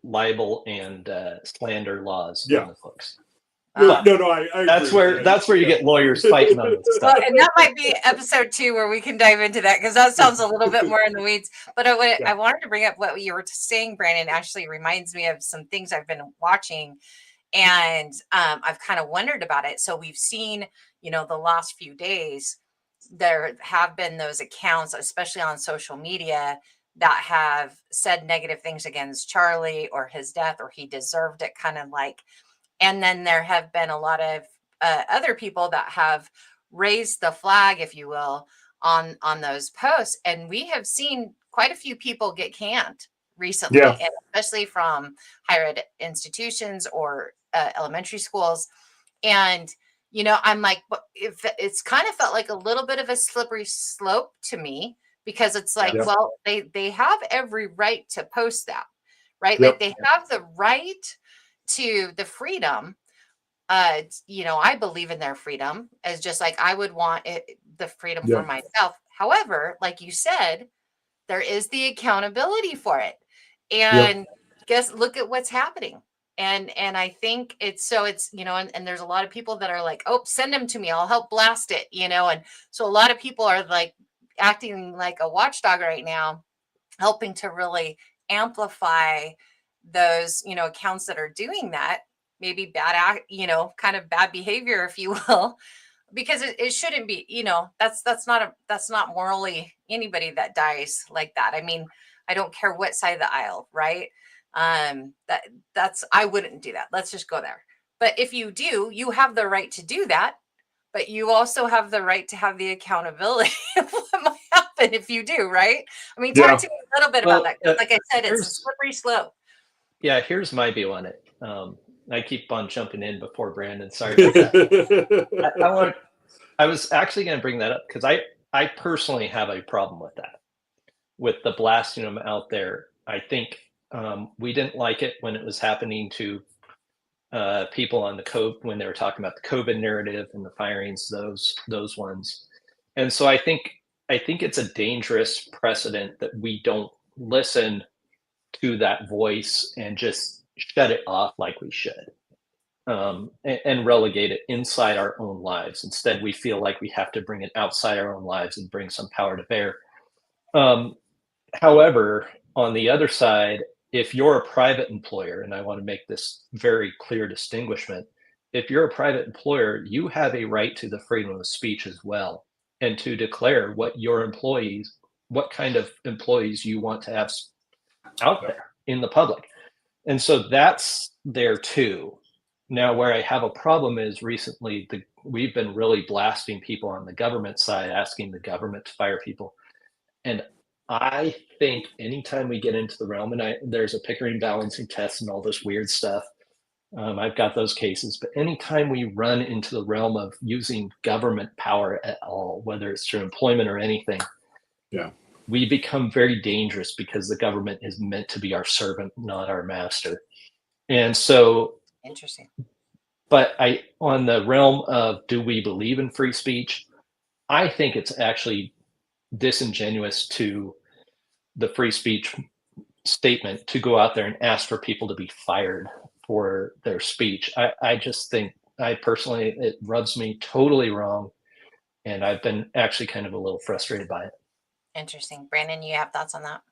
[SPEAKER 2] libel and slander laws on the books.
[SPEAKER 3] No, I
[SPEAKER 2] that's
[SPEAKER 3] agree.
[SPEAKER 2] That's where you get lawyers fighting on this stuff.
[SPEAKER 1] Well, and that might be episode 2 where we can dive into that, because that sounds a little bit more in the weeds. But I wanted to bring up what you were saying, Brandon. Actually reminds me of some things I've been watching, and I've kind of wondered about it. So we've seen, the last few days, there have been those accounts, especially on social media, that have said negative things against Charlie or his death, or he deserved it, kind of like. And then there have been a lot of other people that have raised the flag, if you will, on those posts. And we have seen quite a few people get canned recently, and especially from higher ed institutions or elementary schools. And, I'm like, if it's kind of felt like a little bit of a slippery slope to me, because it's like, well, they have every right to post that, right? Like they have the right to the freedom. I believe in their freedom as just like I would want the freedom for myself. However, like you said, there is the accountability for it. And look at what's happening. And I think it's and there's a lot of people that are like, oh, send them to me, I'll help blast it, and so a lot of people are like acting like a watchdog right now, helping to really amplify those, accounts that are doing that, maybe bad kind of bad behavior, if you will, because it shouldn't be, that's not morally anybody that dies like that. I mean, I don't care what side of the aisle, right? That's I wouldn't do that. Let's just go there. But if you do, you have the right to do that, but you also have the right to have the accountability of what might happen if you do, right? I mean, talk to me a little bit about that. Like I said, it's a slippery slope.
[SPEAKER 2] Yeah, here's my view on it. I keep on jumping in before Brandon. Sorry about that. I was actually going to bring that up because I personally have a problem with that, with the blasting them out there. I think we didn't like it when it was happening to people on the COVID, when they were talking about the COVID narrative and the firings, those ones. And so I think it's a dangerous precedent that we don't listen to that voice and just shut it off like we should, and relegate it inside our own lives. Instead, we feel like we have to bring it outside our own lives and bring some power to bear. However, on the other side, if you're a private employer, and I want to make this very clear distinguishment, if you're a private employer, you have a right to the freedom of speech as well, and to declare what kind of employees you want to have out there in the public. And so that's there too. Now, where I have a problem is recently we've been really blasting people on the government side, asking the government to fire people. And I think anytime we get into the realm, and there's a Pickering balancing test and all this weird stuff, I've got those cases. But anytime we run into the realm of using government power at all, whether it's through employment or anything,
[SPEAKER 3] Yeah.
[SPEAKER 2] we become very dangerous because the government is meant to be our servant, not our master. And so,
[SPEAKER 1] Interesting.
[SPEAKER 2] but on the realm of, do we believe in free speech? I think it's actually disingenuous to the free speech statement to go out there and ask for people to be fired for their speech. I just think, I personally, it rubs me totally wrong. And I've been actually kind of a little frustrated by it.
[SPEAKER 1] Interesting. Brandon, you have thoughts on that?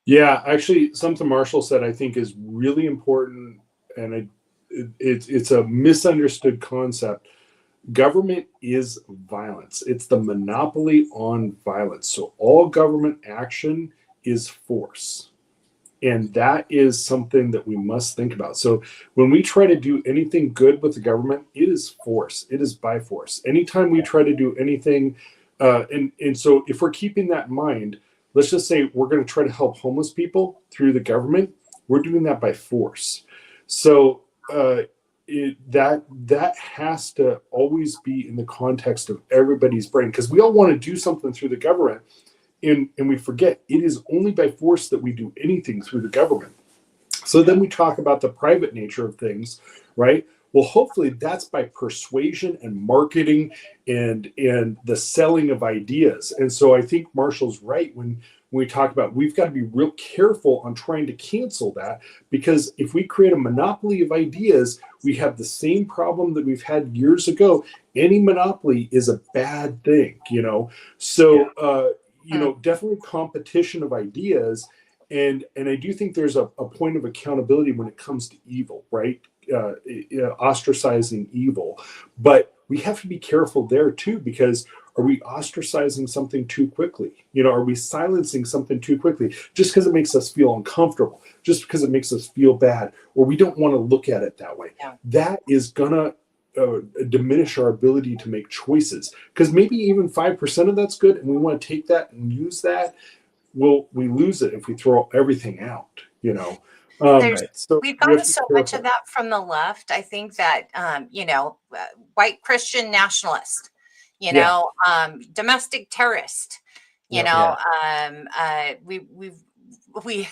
[SPEAKER 3] Yeah, actually, something Marshall said I think is really important, and it's a misunderstood concept. Government is violence. It's the monopoly on violence. So all government action is force. And that is something that we must think about. So when we try to do anything good with the government, it is force. It is by force. Anytime we try to do anything, and so if we're keeping that in mind, let's just say we're going to try to help homeless people through the government. We're doing that by force. So that has to always be in the context of everybody's brain, because we all want to do something through the government. And we forget it is only by force that we do anything through the government. So then we talk about the private nature of things, right? Well, hopefully that's by persuasion and marketing and the selling of ideas. And so I think Marshall's right when we talk about we've got to be real careful on trying to cancel that, because if we create a monopoly of ideas, we have the same problem that we've had years ago. Any monopoly is a bad thing, So definitely competition of ideas. And I do think there's a point of accountability when it comes to evil, right? Ostracizing evil. But we have to be careful there too, because are we ostracizing something too quickly? Are we silencing something too quickly just because it makes us feel uncomfortable, just because it makes us feel bad, or we don't want to look at it that way?
[SPEAKER 1] Yeah.
[SPEAKER 3] That is gonna diminish our ability to make choices, because maybe even 5% of that's good and we want to take that and use that. We lose it if we throw everything out. So
[SPEAKER 1] we've
[SPEAKER 3] we
[SPEAKER 1] gotten
[SPEAKER 3] have to be
[SPEAKER 1] so much
[SPEAKER 3] careful.
[SPEAKER 1] of that from the left. I think that white Christian nationalist, domestic terrorist, we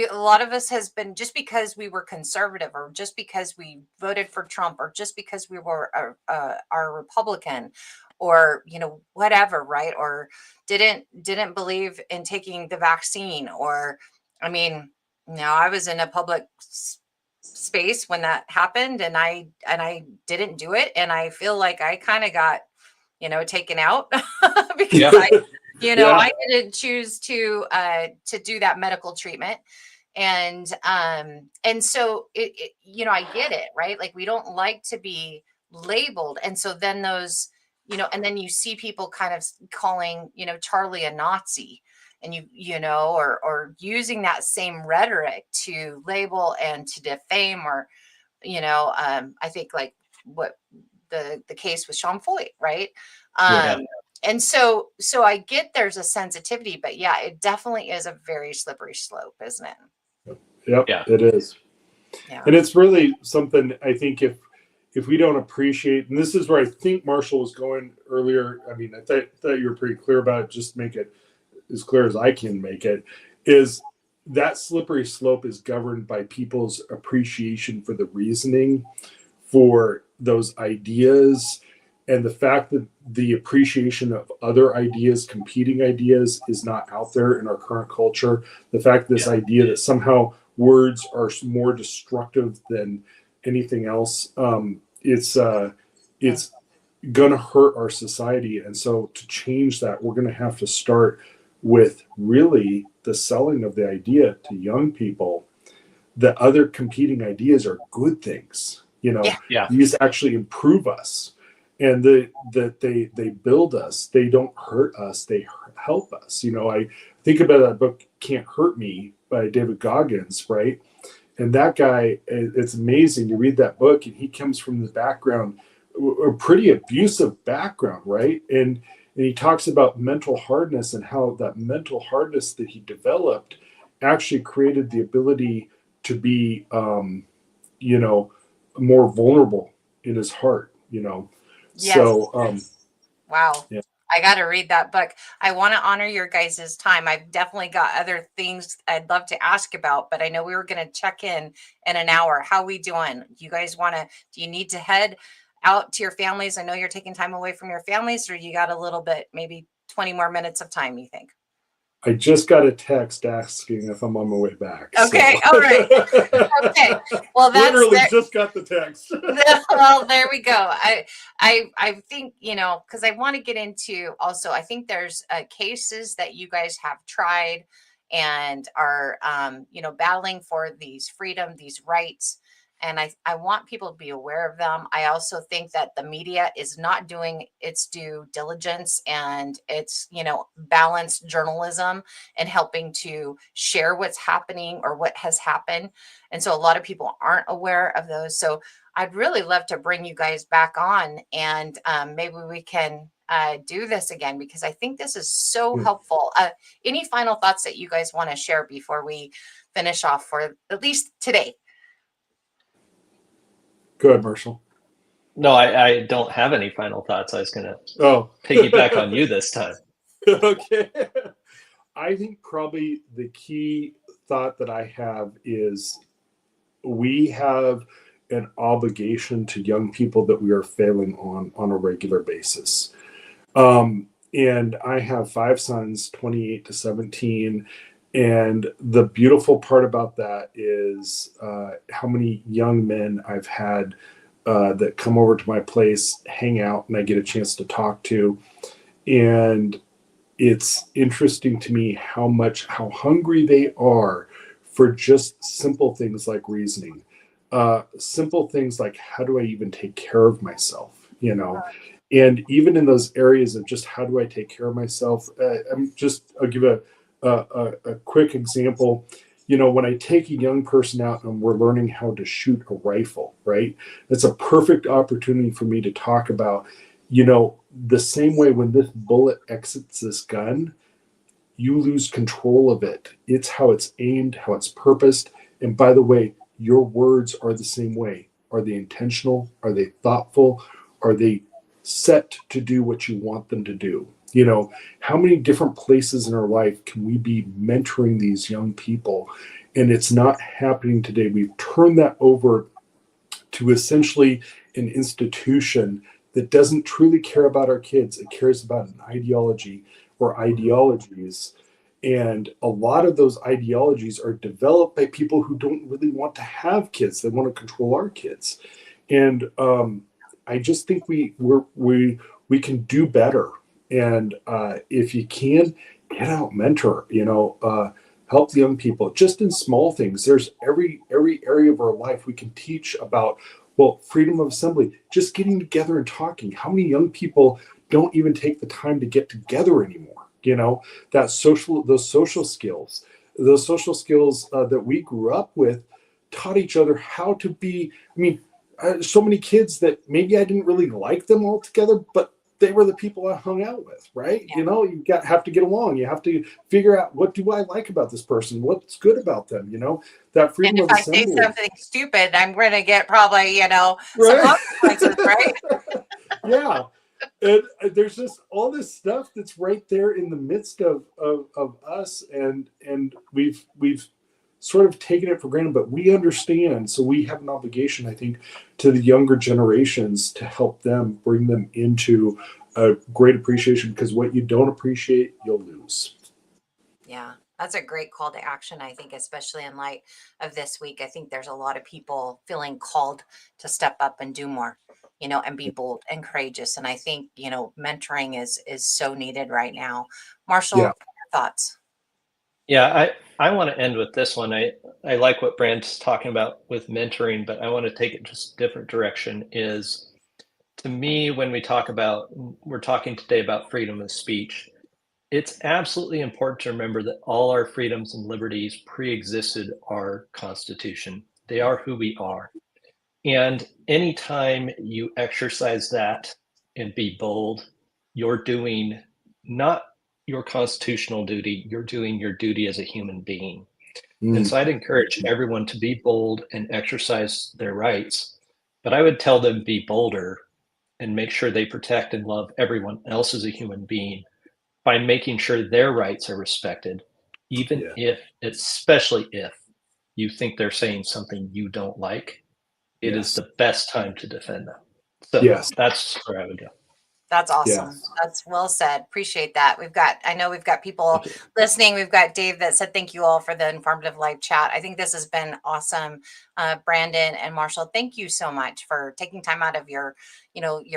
[SPEAKER 1] a lot of us has been, just because we were conservative, or just because we voted for Trump, or just because we were our Republican, or whatever, right? Or didn't believe in taking the vaccine, or I was in a public space when that happened, and I didn't do it, and I feel like I kind of got taken out because I didn't choose to do that medical treatment. And so I get it, right? Like, we don't like to be labeled. And so then those, and then you see people kind of calling, Charlie a Nazi, and or using that same rhetoric to label and to defame, or, I think like what the case with Sean Floyd, right? And so I get there's a sensitivity, but yeah, it definitely is a very slippery slope, isn't it?
[SPEAKER 3] Yep, it is.
[SPEAKER 1] Yeah.
[SPEAKER 3] And it's really something, I think, if we don't appreciate, and this is where I think Marshall was going earlier. I mean, I thought you were pretty clear about it. Just make it as clear as I can make it, is that slippery slope is governed by people's appreciation for the reasoning for those ideas, and the fact that the appreciation of other ideas, competing ideas, is not out there in our current culture. The fact that this idea that somehow words are more destructive than anything else, it's going to hurt our society. And so to change that, we're going to have to start with really the selling of the idea to young people that other competing ideas are good things. These actually improve us, and that they build us. They don't hurt us. They help us. I think about that book, Can't Hurt Me, by David Goggins, right? And that guy, it's amazing. You read that book, and he comes from the background, a pretty abusive background, right? And he talks about mental hardness, and how that mental hardness that he developed actually created the ability to be, more vulnerable in his heart, you know.
[SPEAKER 1] Yes.
[SPEAKER 3] So
[SPEAKER 1] wow.
[SPEAKER 3] Yeah.
[SPEAKER 1] I got to read that book. I want to honor your guys' time. I've definitely got other things I'd love to ask about, but I know we were going to check in an hour. How we doing? You guys do you need to head out to your families? I know you're taking time away from your families, or you got a little bit, maybe 20 more minutes of time, you think?
[SPEAKER 3] I just got a text asking if I'm on my way back.
[SPEAKER 1] Okay.
[SPEAKER 3] So.
[SPEAKER 1] All right. Okay. Well, that's
[SPEAKER 3] literally just got the text.
[SPEAKER 1] Well, there we go. I think, because I want to get into also, I think there's cases that you guys have tried and are, battling for these freedom, these rights. And I want people to be aware of them. I also think that the media is not doing its due diligence and its, balanced journalism and helping to share what's happening or what has happened. And so a lot of people aren't aware of those. So I'd really love to bring you guys back on and maybe we can do this again, because I think this is so helpful. Any final thoughts that you guys want to share before we finish off for at least today?
[SPEAKER 3] Go ahead, Marshall.
[SPEAKER 2] No, I don't have any final thoughts. I was going to piggyback on you this time.
[SPEAKER 3] Okay. I think probably the key thought that I have is we have an obligation to young people that we are failing on a regular basis. And I have 5 sons, 28 to 17. And the beautiful part about that is how many young men I've had that come over to my place, hang out, and I get a chance to talk to. And it's interesting to me how hungry they are for just simple things like reasoning. Simple things like, how do I even take care of myself? And even in those areas of just how do I take care of myself, I'll give a quick example. When I take a young person out and we're learning how to shoot a rifle, right? That's a perfect opportunity for me to talk about, the same way when this bullet exits this gun, you lose control of it. It's how it's aimed, how it's purposed. And by the way, your words are the same way. Are they intentional? Are they thoughtful? Are they set to do what you want them to do? How many different places in our life can we be mentoring these young people? And it's not happening today. We've turned that over to essentially an institution that doesn't truly care about our kids. It cares about an ideology or ideologies. And a lot of those ideologies are developed by people who don't really want to have kids. They want to control our kids. And I just think we can do better. And if you can, get out, mentor, help the young people just in small things. There's every area of our life we can teach about, freedom of assembly, just getting together and talking. How many young people don't even take the time to get together anymore? Those social skills that we grew up with taught each other how to be. So many kids that maybe I didn't really like them all together, but they were the people I hung out with, right?
[SPEAKER 1] Yeah.
[SPEAKER 3] You have to get along. You have to figure out, what do I like about this person? What's good about them? That freedom of assembly.
[SPEAKER 1] And if I say something stupid, I'm going to get probably, some
[SPEAKER 3] Right?
[SPEAKER 1] consequences, right?
[SPEAKER 3] Yeah. And there's just all this stuff that's right there in the midst of us, and we've sort of taken it for granted, but we understand. So we have an obligation, I think, to the younger generations to help them, bring them into a great appreciation, because what you don't appreciate, you'll lose.
[SPEAKER 1] Yeah, that's a great call to action, I think, especially in light of this week. I think there's a lot of people feeling called to step up and do more, and be bold and courageous. And I think, mentoring is so needed right now. Marshall,
[SPEAKER 3] Yeah.
[SPEAKER 1] your thoughts?
[SPEAKER 2] Yeah, I want to end with this one. I like what Brand's talking about with mentoring, but I want to take it just a different direction. Is, to me, when we're talking today about freedom of speech, it's absolutely important to remember that all our freedoms and liberties pre-existed our Constitution. They are who we are. And anytime you exercise that and be bold, you're doing not your constitutional duty, you're doing your duty as a human being. And so I'd encourage everyone to be bold and exercise their rights. but I would tell them be bolder and make sure they protect and love everyone else as a human being by making sure their rights are respected, even if, especially if you think they're saying something you don't like. It is the best time to defend them. So that's where I would go.
[SPEAKER 1] That's awesome. That's well said. Appreciate that. I know we've got people listening. We've got Dave that said, thank you all for the informative live chat. I think this has been awesome. Brandon and Marshall, thank you so much for taking time out of your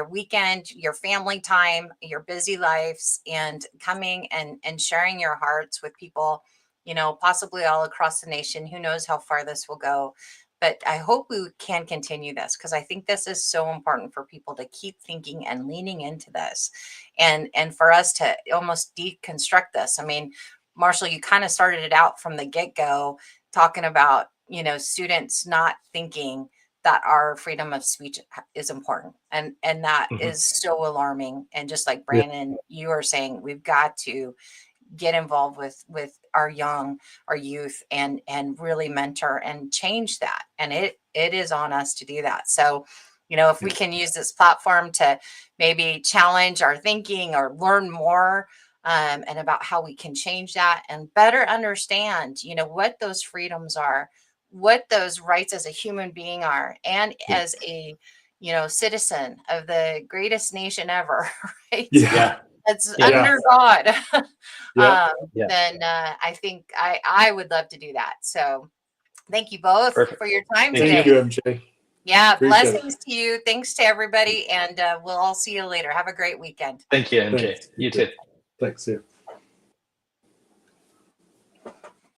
[SPEAKER 1] weekend, your family time, your busy lives, and coming and sharing your hearts with people, possibly all across the nation. Who knows how far this will go. But I hope we can continue this, because I think this is so important for people to keep thinking and leaning into this, and for us to almost deconstruct this. I mean, Marshall, you kind of started it out from the get-go talking about, students not thinking that our freedom of speech is important. And that is so alarming. And just like Brandon, you are saying, we've got to get involved with our youth and really mentor and change that. And it is on us to do that. So, if we can use this platform to maybe challenge our thinking or learn more and about how we can change that and better understand, what those freedoms are, what those rights as a human being are, and as a, citizen of the greatest nation ever, right? It's under God. Then I think I would love to do that. So thank you both for your time today.
[SPEAKER 3] Thank you, MJ.
[SPEAKER 1] Yeah, blessings to you. Thanks to everybody. And we'll all see you later. Have a great weekend.
[SPEAKER 2] Thank you, MJ.
[SPEAKER 3] Thanks.
[SPEAKER 2] You too.
[SPEAKER 3] Thanks. Yeah.